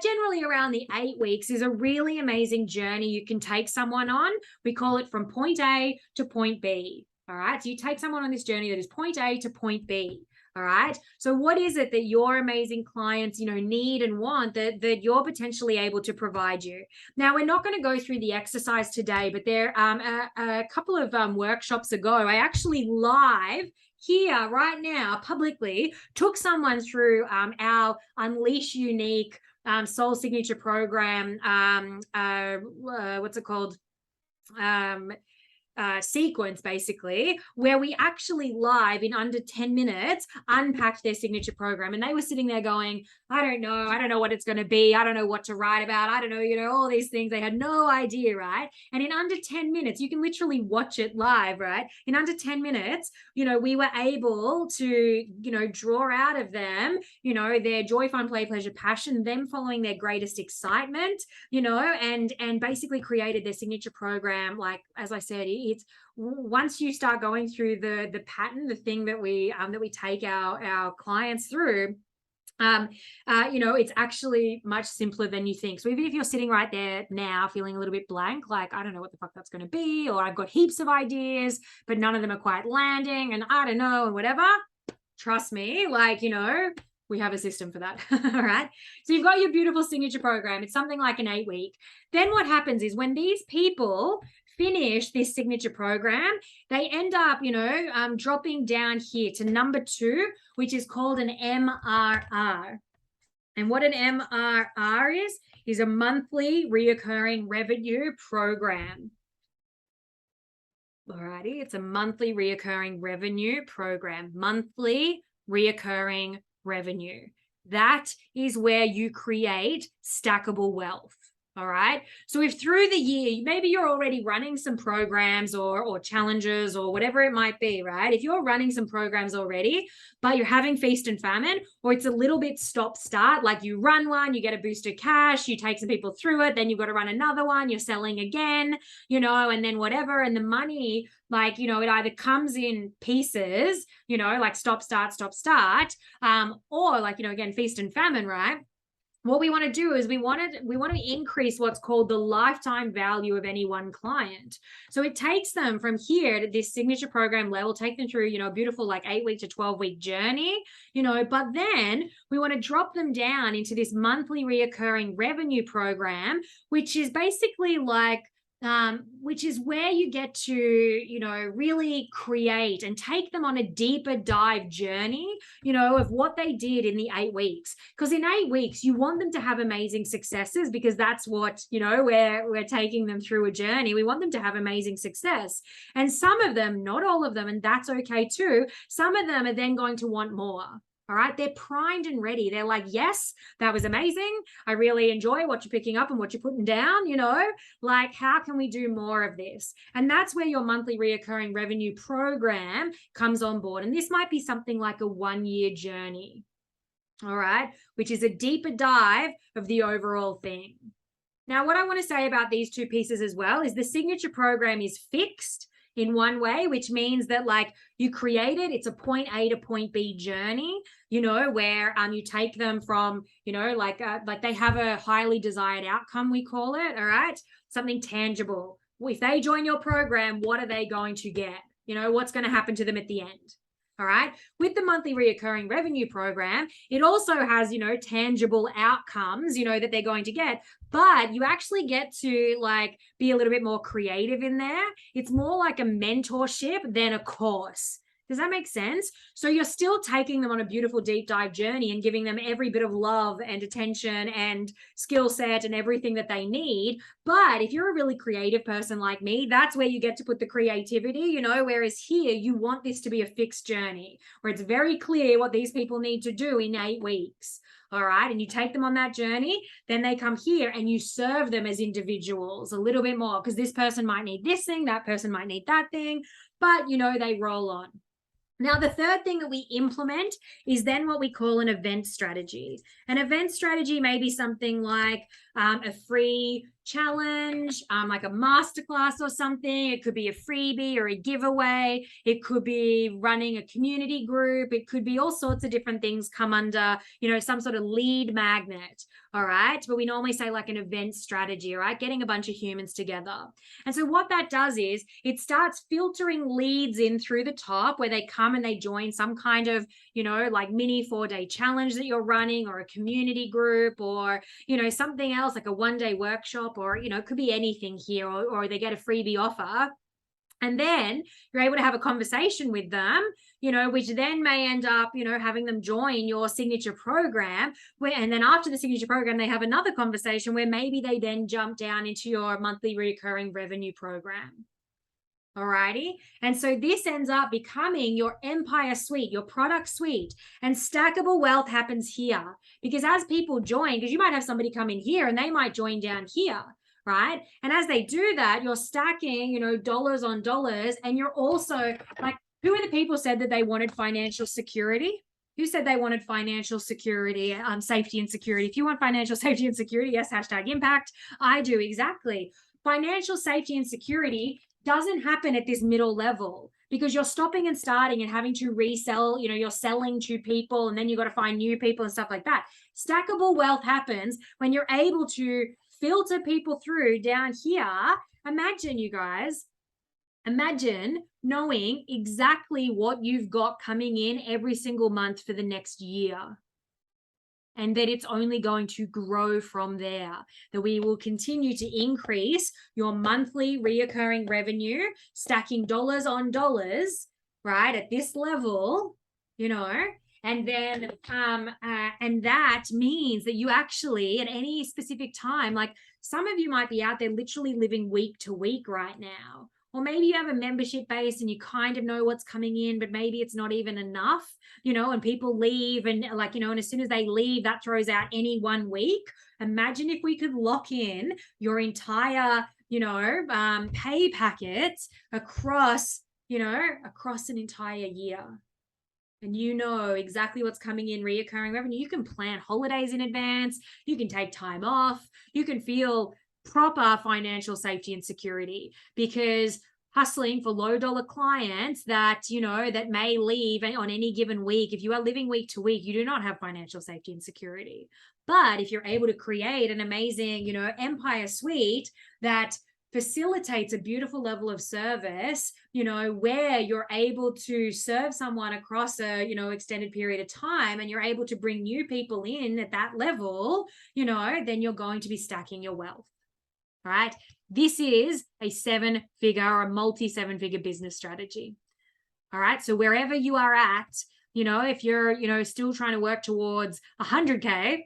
S1: generally around the 8 weeks is a really amazing journey you can take someone on. We call it from point A to point B. All right. So you take someone on this journey that is point A to point B. All right. So what is it that your amazing clients, need and want that you're potentially able to provide you? Now, we're not going to go through the exercise today, but there a couple of workshops ago, I actually live here right now publicly took someone through our Unleash Unique Soul Signature program. What's it called? Sequence, basically, where we actually live in under 10 minutes unpacked their signature program. And they were sitting there going, I don't know what it's going to be. I don't know what to write about. I don't know, all these things. They had no idea, right? And in under 10 minutes, you can literally watch it live, right? In under 10 minutes, we were able to, draw out of them, their joy, fun, play, pleasure, passion, them following their greatest excitement, and basically created their signature program. Like, as I said, it's once you start going through the pattern, the thing that we take our clients through, it's actually much simpler than you think. So even if you're sitting right there now feeling a little bit blank, like, I don't know what the fuck that's going to be, or I've got heaps of ideas, but none of them are quite landing, and I don't know, and whatever, trust me, we have a system for that. All right. So you've got your beautiful signature program. It's something like an 8-week. Then what happens is when these people finish this signature program, they end up, dropping down here to number 2, which is called an MRR. And what an MRR is a monthly reoccurring revenue program. Alrighty, it's a monthly reoccurring revenue program. Monthly reoccurring revenue. That is where you create stackable wealth. All right. So if through the year, maybe you're already running some programs or challenges or whatever it might be, right? If you're running some programs already, but you're having feast and famine, or it's a little bit stop start, like you run one, you get a boost of cash, you take some people through it, then you've got to run another one, you're selling again, and then whatever. And the money, it either comes in pieces, like stop, start, or again, feast and famine, right? What we want to do is we want to increase what's called the lifetime value of any one client. So it takes them from here to this signature program level, take them through, a beautiful 8-week to 12-week journey, but then we want to drop them down into this monthly reoccurring revenue program, which is basically which is where you get to, really create and take them on a deeper dive journey, of what they did in the 8 weeks. Because in 8 weeks, you want them to have amazing successes, because that's what, we're taking them through a journey. We want them to have amazing success. And some of them, not all of them, and that's okay too, some of them are then going to want more. All right. They're primed and ready. They're like, yes, that was amazing. I really enjoy what you're picking up and what you're putting down, how can we do more of this? And that's where your monthly reoccurring revenue program comes on board. And this might be something like a 1-year journey. All right. Which is a deeper dive of the overall thing. Now, what I want to say about these two pieces as well is the signature program is fixed in one way, which means that you create it, it's a point A to point B journey, where you take them from, they have a highly desired outcome, we call it, all right, something tangible. If they join your program, what are they going to get? What's going to happen to them at the end? All right. With the monthly reoccurring revenue program, it also has, tangible outcomes, that they're going to get, but you actually get to be a little bit more creative in there. It's more like a mentorship than a course. Does that make sense? So you're still taking them on a beautiful deep dive journey and giving them every bit of love and attention and skill set and everything that they need. But if you're a really creative person like me, that's where you get to put the creativity, whereas here you want this to be a fixed journey where it's very clear what these people need to do in 8 weeks. All right. And you take them on that journey, then they come here and you serve them as individuals a little bit more, because this person might need this thing, that person might need that thing, but they roll on. Now, the third thing that we implement is then what we call an event strategy. An event strategy may be something like a free, challenge, like a masterclass or something. It could be a freebie or a giveaway. It could be running a community group. It could be all sorts of different things come under, some sort of lead magnet. All right. But we normally say like an event strategy, all right? Getting a bunch of humans together. And so what that does is it starts filtering leads in through the top where they come and they join some kind of, like mini 4-day challenge that you're running, or a community group, or, something else like a 1-day workshop, or, it could be anything here, or they get a freebie offer. And then you're able to have a conversation with them, which then may end up, having them join your signature program. And then after the signature program, they have another conversation where maybe they then jump down into your monthly recurring revenue program. Alrighty. And so this ends up becoming your empire suite, your product suite, and stackable wealth happens here, because as people join, because you might have somebody come in here and they might join down here. Right. And as they do that, you're stacking, dollars on dollars. And you're also like, who are the people said that they wanted financial security? Who said they wanted financial security, safety and security? If you want financial safety and security, yes, #impact. I do. Exactly. Financial safety and security doesn't happen at this middle level, because you're stopping and starting and having to resell, you're selling to people and then you've got to find new people and stuff like that. Stackable wealth happens when you're able to filter people through down here. Imagine, you guys, knowing exactly what you've got coming in every single month for the next year, and that it's only going to grow from there, that we will continue to increase your monthly reoccurring revenue, stacking dollars on dollars, right, at this level, and then and that means that you actually, at any specific time, like some of you might be out there literally living week to week right now, or maybe you have a membership base and you kind of know what's coming in, but maybe it's not even enough, and people leave, and and as soon as they leave, that throws out any 1 week. Imagine if we could lock in your entire, pay packets across an entire year. And exactly what's coming in reoccurring revenue. You can plan holidays in advance. You can take time off. You can feel proper financial safety and security, because hustling for low dollar clients that, that may leave on any given week, if you are living week to week, you do not have financial safety and security. But if you're able to create an amazing, empire suite that facilitates a beautiful level of service, where you're able to serve someone across a, extended period of time, and you're able to bring new people in at that level, then you're going to be stacking your wealth. All right. This is a 7-figure or a multi-7-figure business strategy. All right. So wherever you are at, if you're, still trying to work towards 100K,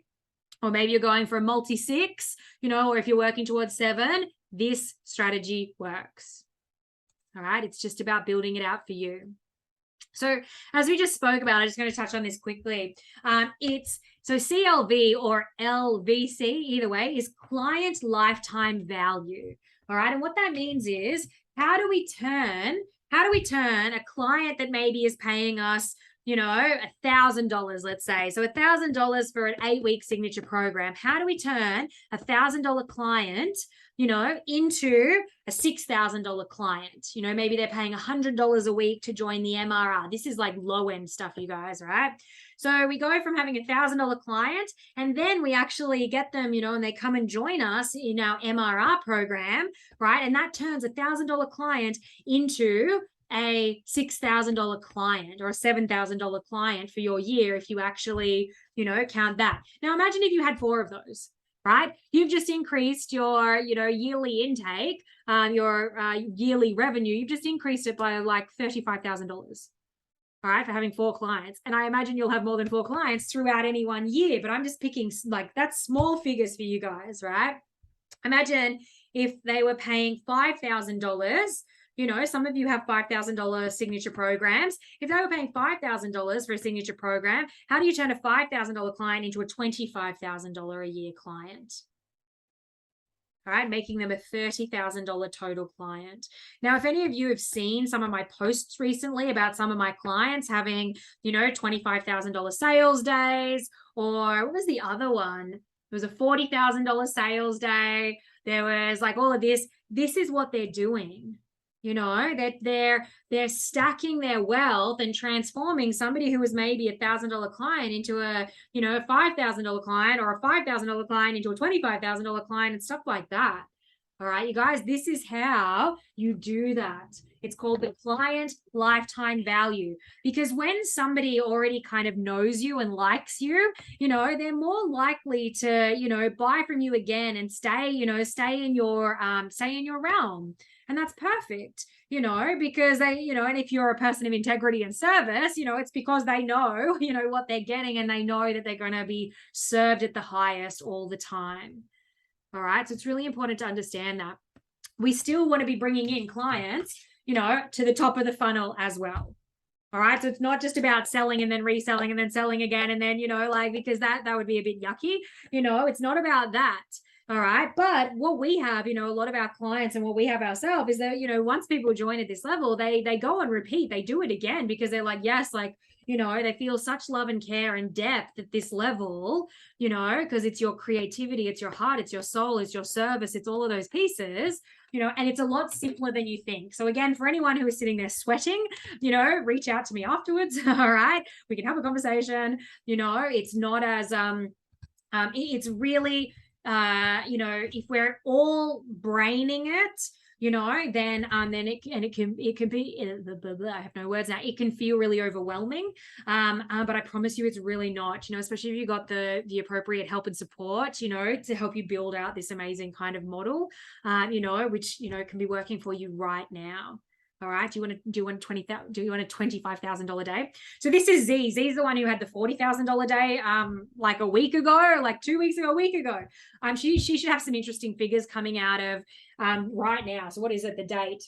S1: or maybe you're going for a multi-6, or if you're working towards 7, this strategy works. All right. It's just about building it out for you. So as we just spoke about, I'm just going to touch on this quickly. So CLV or LVC, either way, is client lifetime value. All right. And what that means is, how do we turn a client that maybe is paying us, $1,000, let's say. So $1,000 for an 8-week signature program. How do we turn $1,000 client, into a $6,000 client? Maybe they're paying $100 a week to join the MRR. This is like low end stuff, you guys, right? So we go from having $1,000 client, and then we actually get them, and they come and join us in our MRR program, right? And that turns $1,000 client into a $6,000 client, or a $7,000 client for your year, if you actually, count that. Now imagine if you had 4 of those, right? You've just increased your, yearly intake, your yearly revenue. You've just increased it by like $35,000. All right, for having 4 clients. And I imagine you'll have more than 4 clients throughout any one year, but I'm just picking like that's small figures for you guys, right? Imagine if they were paying $5,000. Some of you have $5,000 signature programs. If they were paying $5,000 for a signature program, how do you turn a $5,000 client into a $25,000 a year client? All right, making them a $30,000 total client. Now, if any of you have seen some of my posts recently about some of my clients having, $25,000 sales days, or what was the other one? It was a $40,000 sales day. There was like all of this. This is what they're doing. You know, that they're stacking their wealth and transforming somebody who was maybe $1,000 client into a, you know, a $5,000 client, or a $5,000 client into a $25,000 client, and stuff like that. All right, you guys, this is how you do that. It's called the client lifetime value, because when somebody already kind of knows you and likes you, you know, they're more likely to, you know, buy from you again and stay, you know, stay in your realm. And that's perfect, you know, because they, you know, and if you're a person of integrity and service, you know, it's because they know, you know, what they're getting, and they know that they're going to be served at the highest all the time. All right. So it's really important to understand that we still want to be bringing in clients, you know, to the top of the funnel as well. All right. So it's not just about selling and then reselling and then selling again. And then, you know, like, because that would be a bit yucky, you know, it's not about that. All right. But what we have, you know, a lot of our clients and what we have ourselves is that, you know, once people join at this level, they go and repeat, they do it again, because they're like, yes, like, you know, they feel such love and care and depth at this level, you know, because it's your creativity, it's your heart, it's your soul, it's your service, it's all of those pieces, you know, and it's a lot simpler than you think. So again, for anyone who is sitting there sweating, you know, reach out to me afterwards. All right. We can have a conversation. You know, it's not as, it's really, you know, if we're all braining it, you know, then it can be, I have no words now. It can feel really overwhelming. But I promise you, it's really not, you know, especially if you got the appropriate help and support, you know, to help you build out this amazing kind of model, you know, which, you know, can be working for you right now. All right. Do you want a $25,000 day? So this is Z. Z's the one who had the $40,000 day, like a week ago, like 2 weeks ago, a week ago. She should have some interesting figures coming out of, right now. So what is it? The date.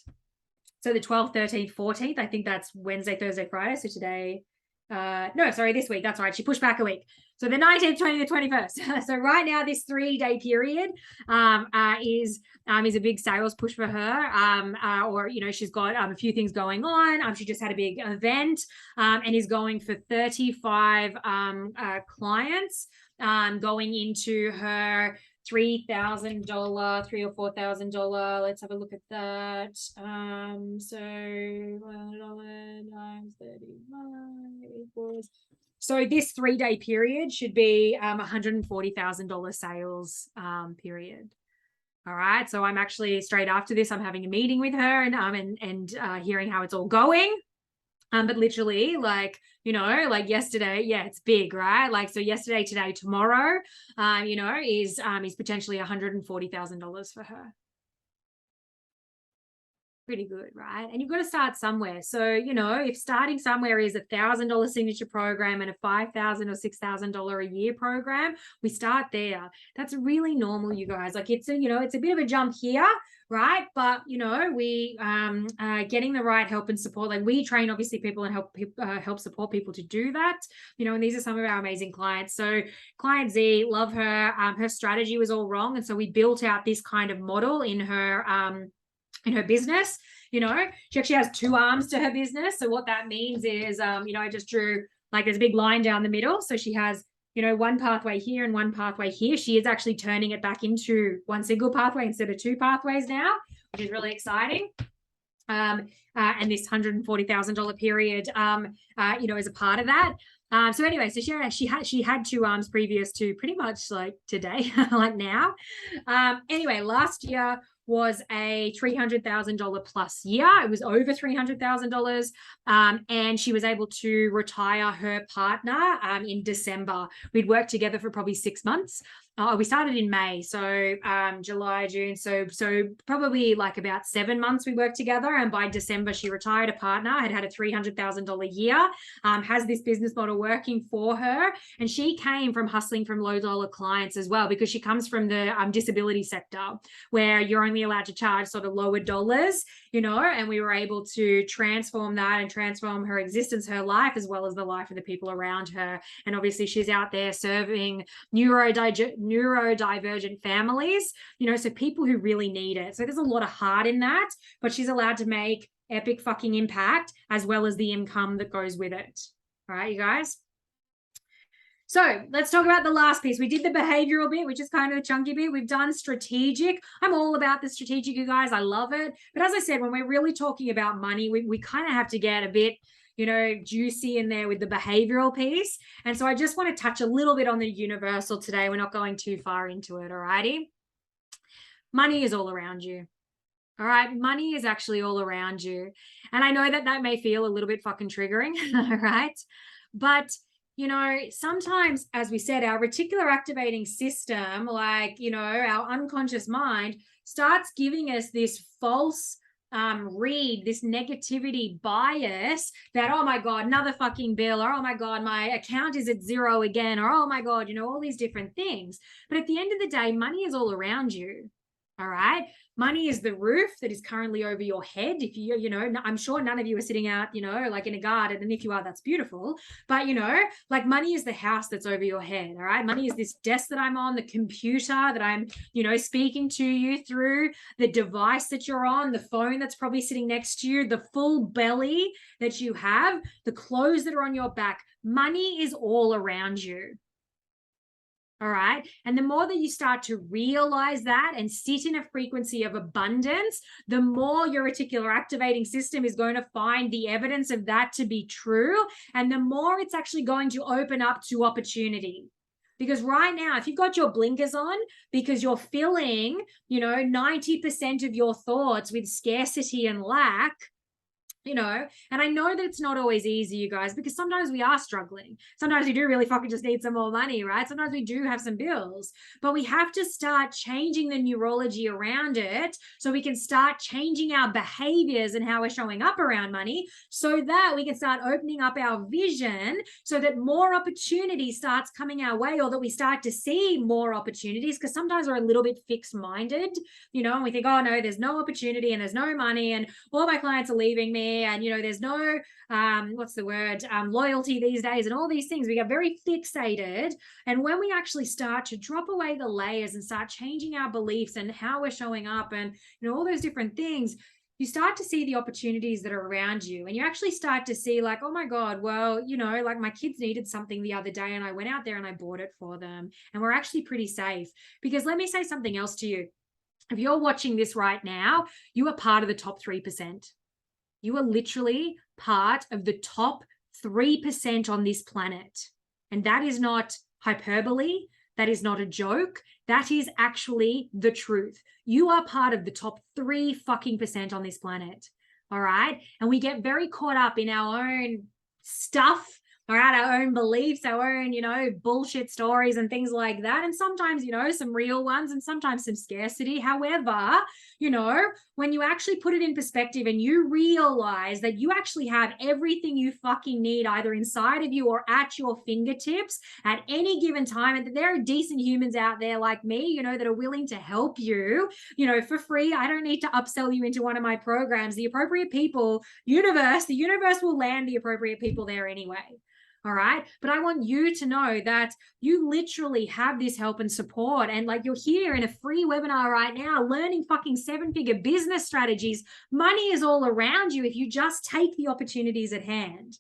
S1: So the 12th, 13th, 14th, I think that's Wednesday, Thursday, Friday. So today, no, sorry, this week. That's right. She pushed back a week. So the 19th, 20th, 21st. So right now, this 3-day period is a big sales push for her. Or, you know, she's got a few things going on. She just had a big event and is going for 35 clients going into her $3,000, $3,000 or $4,000. Let's have a look at that. So $1 times 35 equals. So this 3-day period should be $140,000 sales period. All right. So I'm actually straight after this, I'm having a meeting with her and hearing how it's all going. But literally, like, you know, like yesterday, yeah, it's big, right? Like, so yesterday, today, tomorrow, you know, is potentially $140,000 for her. Pretty good, right? And you've got to start somewhere. So, you know, if starting somewhere is $1,000 signature program and a $5,000 or $6,000 a year program, we start there. That's really normal, you guys. Like, it's a, you know, it's a bit of a jump here, right? But, you know, we getting the right help and support. Like, we train obviously people and help support people to do that, you know, and these are some of our amazing clients. So client Z, love her. Her strategy was all wrong, and so we built out this kind of model in her business. You know, she actually has 2 arms to her business. So what that means is, you know, I just drew, like, there's a big line down the middle. So she has, you know, one pathway here and one pathway here. She is actually turning it back into one single pathway instead of 2 pathways now, which is really exciting. And this $140,000 period, you know, is a part of that. So anyway, so she had 2 arms previous to pretty much like today, like now. Anyway, last year was a $300,000 plus year. It was over $300,000. And she was able to retire her partner in December. We'd worked together for probably 6 months. We started in May, so July, June, so probably like about 7 months we worked together, and by December she retired a partner, had a $300,000 year, has this business model working for her, and she came from hustling from low-dollar clients as well, because she comes from the disability sector where you're only allowed to charge sort of lower dollars, you know, and we were able to transform that and transform her existence, her life, as well as the life of the people around her. And obviously she's out there serving neurodivergent families, you know, so people who really need it. So there's a lot of heart in that, but she's allowed to make epic fucking impact as well as the income that goes with it. All right, you guys. So let's talk about the last piece. We did the behavioral bit, which is kind of the chunky bit. We've done strategic. I'm all about the strategic, you guys. I love it. But as I said, when we're really talking about money, we kind of have to get a bit, juicy in there with the behavioral piece. And so I just want to touch a little bit on the universal today. We're not going too far into it, all righty? Money is all around you. All right. Money is actually all around you. And I know that may feel a little bit fucking triggering. All right. But, sometimes, as we said, our reticular activating system, like, our unconscious mind starts giving us this false read, this negativity bias that, oh my God, another fucking bill, or oh my God, my account is at zero again, or oh my God, all these different things. But at the end of the day, money is all around you. All right. Money is the roof that is currently over your head. If I'm sure none of you are sitting out, like in a garden. And if you are, that's beautiful. But, like money is the house that's over your head. All right. Money is this desk that I'm on, the computer that I'm, speaking to you through, the device that you're on, the phone that's probably sitting next to you, the full belly that you have, the clothes that are on your back. Money is all around you. All right. And the more that you start to realize that and sit in a frequency of abundance, the more your reticular activating system is going to find the evidence of that to be true. And the more it's actually going to open up to opportunity. Because right now, if you've got your blinkers on because you're filling, 90% of your thoughts with scarcity and lack, and I know that it's not always easy, you guys, because sometimes we are struggling. Sometimes we do really fucking just need some more money, right? Sometimes we do have some bills, but we have to start changing the neurology around it so we can start changing our behaviors and how we're showing up around money so that we can start opening up our vision so that more opportunity starts coming our way, or that we start to see more opportunities, because sometimes we're a little bit fixed minded, and we think, oh no, there's no opportunity and there's no money and all my clients are leaving me. And, there's no, loyalty these days and all these things. We get very fixated. And when we actually start to drop away the layers and start changing our beliefs and how we're showing up and, all those different things, you start to see the opportunities that are around you. And you actually start to see like, oh my God, well, like my kids needed something the other day and I went out there and I bought it for them. And we're actually pretty safe. Because let me say something else to you. If you're watching this right now, you are part of the top 3%. You are literally part of the top 3% on this planet. And that is not hyperbole. That is not a joke. That is actually the truth. You are part of the top 3% on this planet. All right. And we get very caught up in our own stuff, all right, our own beliefs, our own, bullshit stories and things like that. And sometimes, some real ones and sometimes some scarcity. However, when you actually put it in perspective and you realize that you actually have everything you fucking need either inside of you or at your fingertips at any given time, and that there are decent humans out there like me, that are willing to help you, for free. I don't need to upsell you into one of my programs. The appropriate people, the universe will land the appropriate people there anyway. All right. But I want you to know that you literally have this help and support. And like, you're here in a free webinar right now, learning fucking 7-figure business strategies. Money is all around you if you just take the opportunities at hand.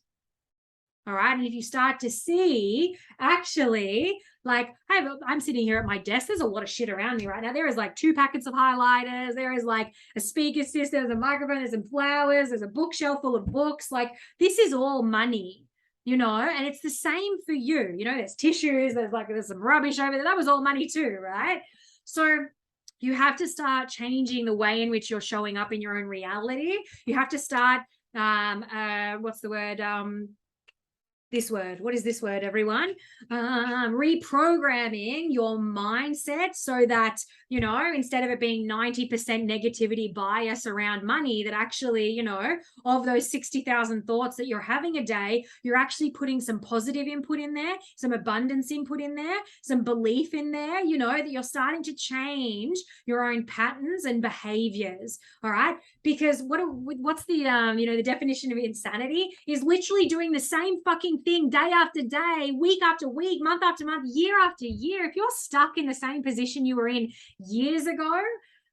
S1: All right. And if you start to see, actually, like I'm sitting here at my desk, there's a lot of shit around me right now. There is like 2 packets of highlighters. There is like a speaker system, there's a microphone, there's some flowers, there's a bookshelf full of books. Like, this is all money. And it's the same for you. There's tissues, there's some rubbish over there. That was all money too, right? So you have to start changing the way in which you're showing up in your own reality. You have to start, this word. What is this word, everyone? Reprogramming your mindset so that, instead of it being 90% negativity bias around money, that actually, of those 60,000 thoughts that you're having a day, you're actually putting some positive input in there, some abundance input in there, some belief in there, that you're starting to change your own patterns and behaviors. All right. Because what's the, the definition of insanity is literally doing the same fucking thing day after day, week after week, month after month, year after year. If you're stuck in the same position you were in years ago,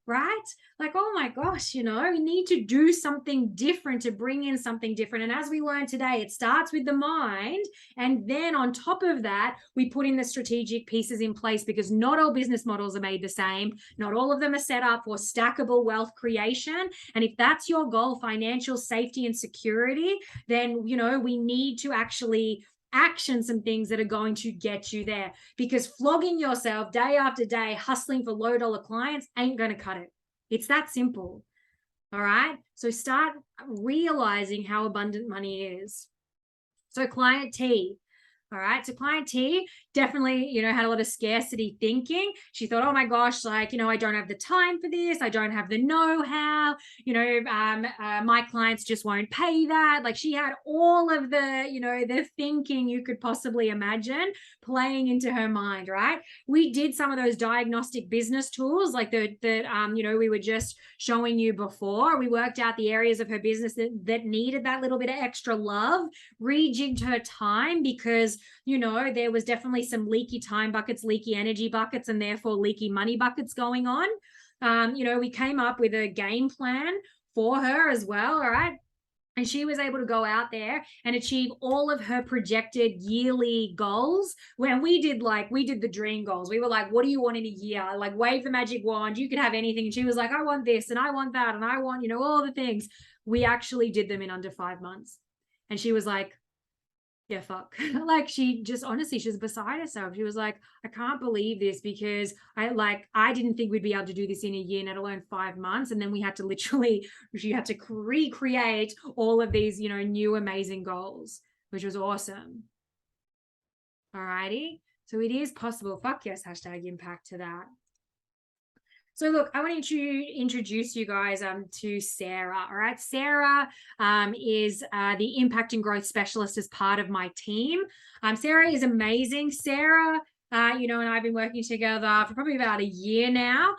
S1: right? Like, oh my gosh, you know, we need to do something different to bring in something different. And as we learned today, it starts with the mind. And then on top of that, we put in the strategic pieces in place, because not all business models are made the same. Not all of them are set up for stackable wealth creation. And if that's your goal, financial safety and security, then, you know, we need to actually action some things that are going to get you there, because flogging yourself day after day, hustling for low dollar clients ain't going to cut it. It's that simple. All right. So start realizing how abundant money is. So client T, all right. So client T definitely, you know, had a lot of scarcity thinking. She thought, oh my gosh, like, you know, I don't have the time for this. I don't have the know-how, you know, my clients just won't pay that. Like, she had all of the, you know, the thinking you could possibly imagine playing into her mind, right? We did some of those diagnostic business tools like that, you know, we were just showing you before. We worked out the areas of her business that needed that little bit of extra love, rejigged her time, because, you know, there was definitely some leaky time buckets, leaky energy buckets, and therefore leaky money buckets going on. You know, we came up with a game plan for her as well. All right. And she was able to go out there and achieve all of her projected yearly goals. When we did the dream goals, we were like, what do you want in a year? Like, wave the magic wand, you could have anything. And she was like, I want this and I want that and I want, you know, all the things. We actually did them in under 5 months. And she was like, yeah, fuck. Like, she just, honestly, she was beside herself. She was like, I can't believe this, because I didn't think we'd be able to do this in a year, let alone 5 months. And then we had to she had to recreate all of these, you know, new amazing goals, which was awesome. All righty. So it is possible. Fuck yes, hashtag impact to that. So look, I want to introduce you guys to Sarah. All right, Sarah is the impact and growth specialist as part of my team. Sarah is amazing. Sarah, you know, and I've been working together for probably about a year now,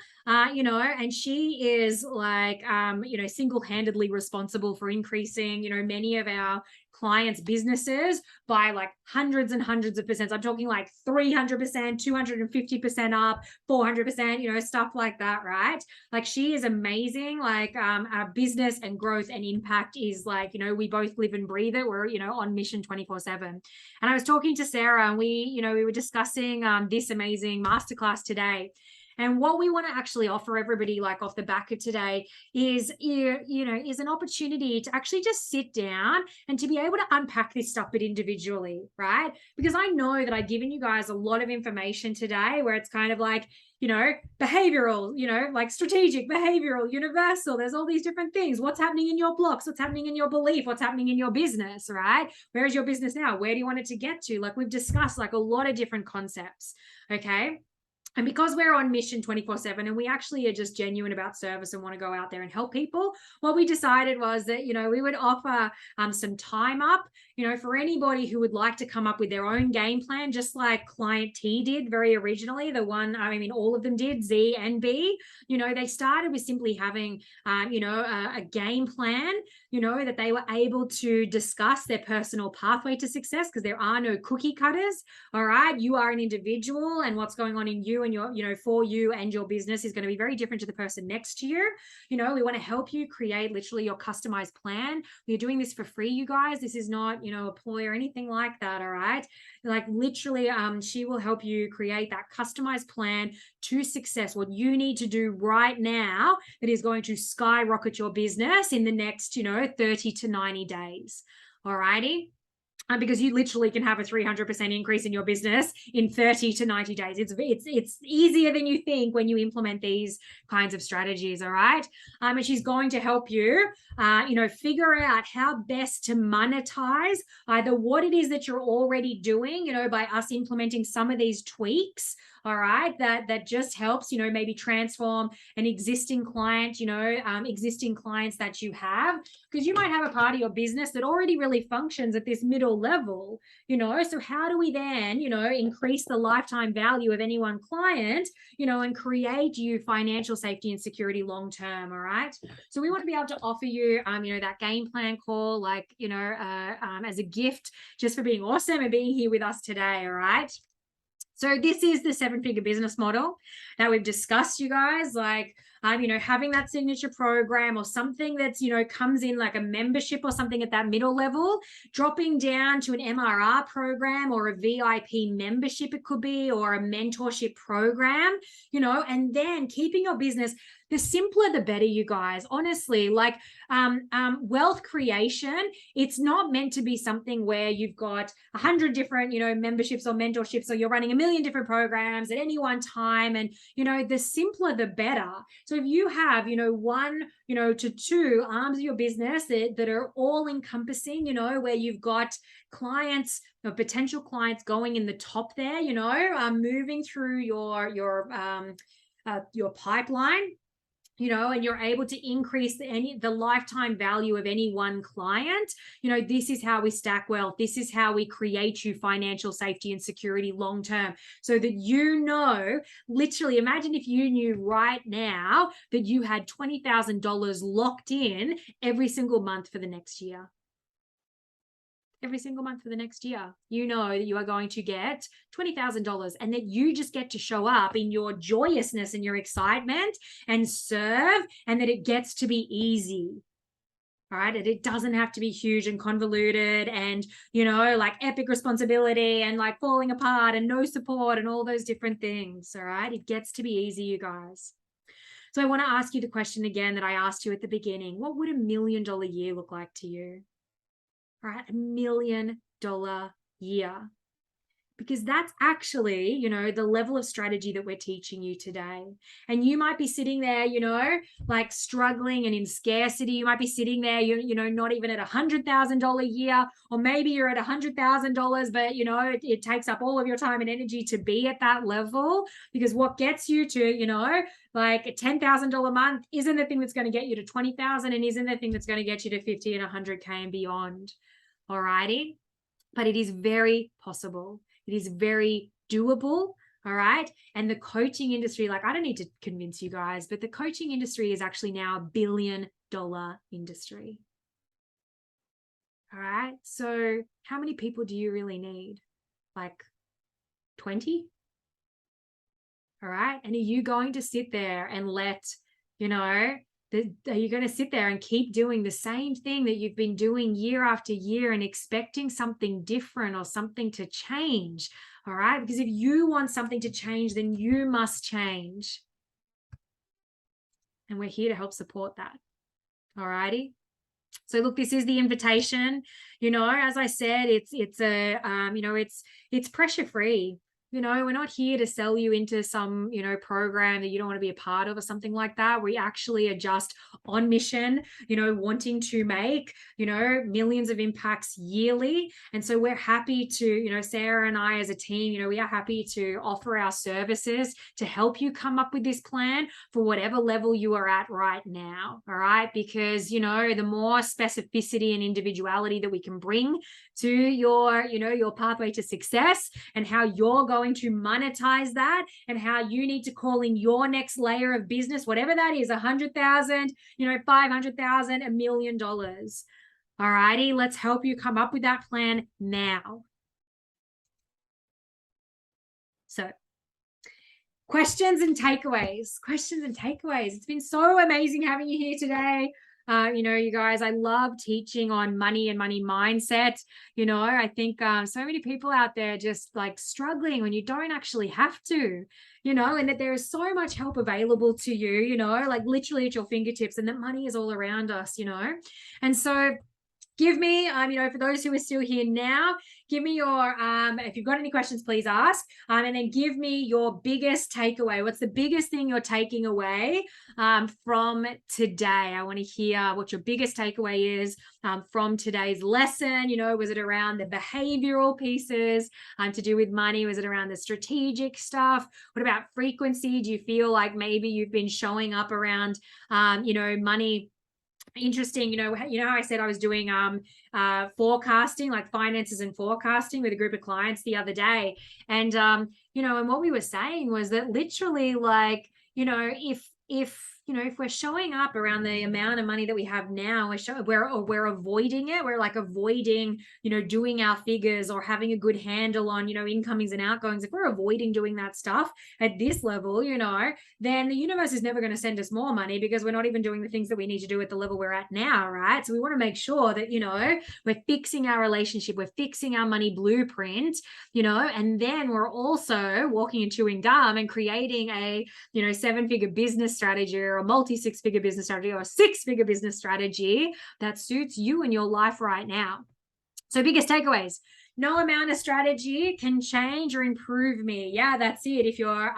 S1: you know, and she is like, you know, single-handedly responsible for increasing, you know, many of our clients' businesses by like hundreds and hundreds of percent. I'm talking like 300%, 250% up, 400%, you know, stuff like that, right? Like, she is amazing. Like, our business and growth and impact is like, you know, we both live and breathe it. We're, you know, on mission 24/7. And I was talking to Sarah, and we were discussing this amazing masterclass today. And what we want to actually offer everybody, like off the back of today, is, you know, is an opportunity to actually just sit down and to be able to unpack this stuff, but individually, right? Because I know that I've given you guys a lot of information today where it's kind of like, you know, behavioral, you know, like strategic, behavioral, universal. There's all these different things. What's happening in your blocks? What's happening in your belief? What's happening in your business, right? Where is your business now? Where do you want it to get to? Like, we've discussed like a lot of different concepts, okay? And because we're on mission 24/7 and we actually are just genuine about service and want to go out there and help people, what we decided was that, you know, we would offer some time up, you know, for anybody who would like to come up with their own game plan, just like client T did very originally. The one, I mean, all of them did, Z and B. You know, they started with simply having, you know, a game plan, you know, that they were able to discuss their personal pathway to success, because there are no cookie cutters. All right. You are an individual, and what's going on in you and your, you know, for you and your business is going to be very different to the person next to you. You know, we want to help you create literally your customized plan. We're doing this for free, you guys. This is not, you know, a ploy or anything like that. All right. Like, literally, she will help you create that customized plan to success, what you need to do right now that is going to skyrocket your business in the next, you know, 30 to 90 days. All righty. Because you literally can have a 300% increase in your business in 30 to 90 days. It's easier than you think when you implement these kinds of strategies, all right? And she's going to help you, you know, figure out how best to monetize either what it is that you're already doing, you know, by us implementing some of these tweaks, all right, that just helps, you know, maybe transform an existing client, you know, existing clients that you have, because you might have a part of your business that already really functions at this middle level, you know. So how do we then, you know, increase the lifetime value of any one client, you know, and create you financial safety and security long term? All right. So we want to be able to offer you, you know, that game plan call, like, you know, as a gift, just for being awesome and being here with us today. All right. So this is the 7-figure business model that we've discussed, you guys. Like, having that signature program or something that's, comes in like a membership or something at that middle level, dropping down to an MRR program or a VIP membership, it could be, or a mentorship program, and then keeping your business. The simpler, the better, you guys. Honestly, like wealth creation, it's not meant to be something where you've got 100 different, memberships or mentorships, or you're running a million different programs at any one time. And, the simpler, the better. So if you have, one, to two arms of your business that are all encompassing, where you've got clients or potential clients going in the top there, moving through your pipeline, and you're able to increase the lifetime value of any one client. This is how we stack wealth. This is how we create you financial safety and security long term, so that, literally imagine if you knew right now that you had $20,000 locked in every single month for the next year. Every single month for the next year, that you are going to get $20,000, and that you just get to show up in your joyousness and your excitement and serve, and that it gets to be easy. All right. And it doesn't have to be huge and convoluted and, like epic responsibility and like falling apart and no support and all those different things. All right. It gets to be easy, you guys. So I want to ask you the question again that I asked you at the beginning. What would $1 million year look like to you? All right, $1 million year. Because that's actually, the level of strategy that we're teaching you today. And you might be sitting there, like struggling and in scarcity. You might be sitting there, not even at $100,000 a year, or maybe you're at $100,000, but, it takes up all of your time and energy to be at that level. Because what gets you to, like a $10,000 a month isn't the thing that's going to get you to 20,000, and isn't the thing that's going to get you to 50 and 100K and beyond. All righty. But it is very possible. It is very doable. All right. And the coaching industry, like I don't need to convince you guys, but the coaching industry is actually now $1 billion industry. All right. So how many people do you really need? Like 20? All right. And are you going to sit there and let, are you going to sit there and keep doing the same thing that you've been doing year after year and expecting something different or something to change? All right. Because if you want something to change, then you must change. And we're here to help support that. All righty. So look, this is the invitation. As I said, it's pressure free. We're not here to sell you into some, program that you don't want to be a part of or something like that. We actually are just on mission, wanting to make, millions of impacts yearly. And so we're happy to, Sarah and I as a team, we are happy to offer our services to help you come up with this plan for whatever level you are at right now. All right. Because, the more specificity and individuality that we can bring to your pathway to success, and how you're going to monetize that, and how you need to call in your next layer of business, whatever that is, 100,000, 500,000, $1 million. All righty, let's help you come up with that plan now. So questions and takeaways. It's been so amazing having you here today. You guys, I love teaching on money and money mindset. I think so many people out there just like struggling when you don't actually have to, and that there is so much help available to you, like literally at your fingertips, and that money is all around us, and so give me, for those who are still here now, give me your, if you've got any questions, please ask, and then give me your biggest takeaway. What's the biggest thing you're taking away from today? I want to hear what your biggest takeaway is from today's lesson. Was it around the behavioral pieces to do with money? Was it around the strategic stuff? What about frequency? Do you feel like maybe you've been showing up around, money? Interesting. How I said I was doing forecasting, like finances and forecasting, with a group of clients the other day, and and what we were saying was that literally, like, if if we're showing up around the amount of money that we have now, we're avoiding it. We're like avoiding, doing our figures or having a good handle on, incomings and outgoings. If we're avoiding doing that stuff at this level, then the universe is never going to send us more money because we're not even doing the things that we need to do at the level we're at now, right? So we want to make sure that, we're fixing our relationship, we're fixing our money blueprint, and then we're also walking and chewing gum and creating a, 7-figure business strategy or a multi 6-figure business strategy or a 6-figure business strategy that suits you and your life right now. So biggest takeaways: no amount of strategy can change or improve me. Yeah, that's it. If you're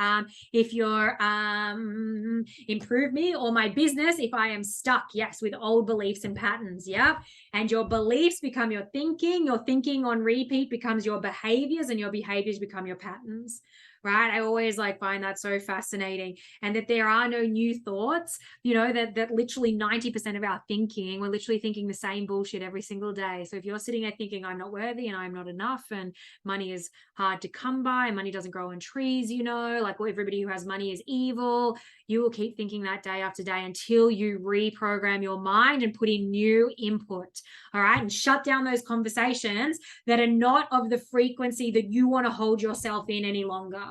S1: improve me or my business, if I am stuck, yes, with old beliefs and patterns. Yeah. And your beliefs become your thinking on repeat becomes your behaviors, and your behaviors become your patterns. Right. I always find that so fascinating, and that there are no new thoughts, that literally 90% of our thinking, we're literally thinking the same bullshit every single day. So if you're sitting there thinking I'm not worthy and I'm not enough and money is hard to come by and money doesn't grow on trees, everybody who has money is evil, you will keep thinking that day after day until you reprogram your mind and put in new input. All right. And shut down those conversations that are not of the frequency that you want to hold yourself in any longer.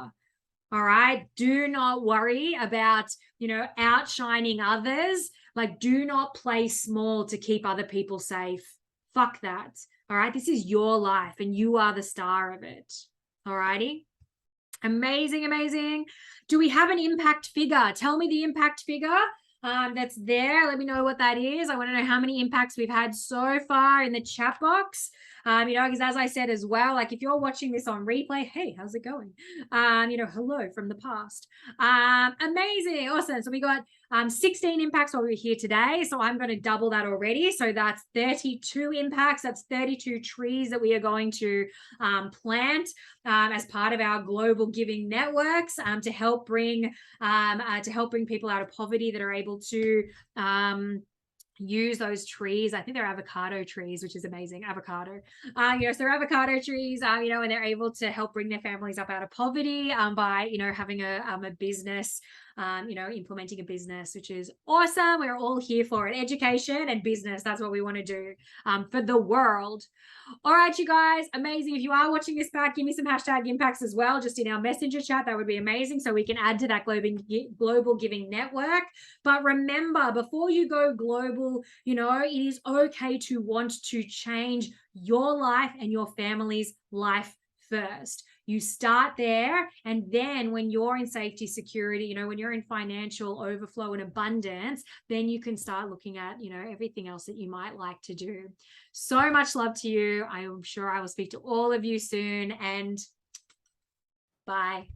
S1: All right. Do not worry about, outshining others. Do not play small to keep other people safe. Fuck that. All right. This is your life and you are the star of it. All righty. Amazing, amazing. Do we have an impact figure? Tell me the impact figure that's there. Let me know what that is. I want to know how many impacts we've had so far in the chat box. Because as I said as well, if you're watching this on replay, hey, how's it going? Hello from the past. Amazing. Awesome. So we got 16 impacts while we're here today. So I'm going to double that already. So that's 32 impacts. That's 32 trees that we are going to plant as part of our global giving networks to help bring people out of poverty that are able to use those trees. I think they're avocado trees, which is amazing. Avocado. So they're avocado trees, and they're able to help bring their families up out of poverty by, having a business, implementing a business, which is awesome. We're all here for it. Education and business. That's what we want to do for the world. All right, you guys, amazing. If you are watching this back, give me some hashtag impacts as well, just in our messenger chat. That would be amazing, so we can add to that global giving network. But remember, before you go global, it is okay to want to change your life and your family's life first. You start there, and then when you're in safety, security, when you're in financial overflow and abundance, then you can start looking at, everything else that you might like to do. So much love to you. I am sure I will speak to all of you soon, and bye.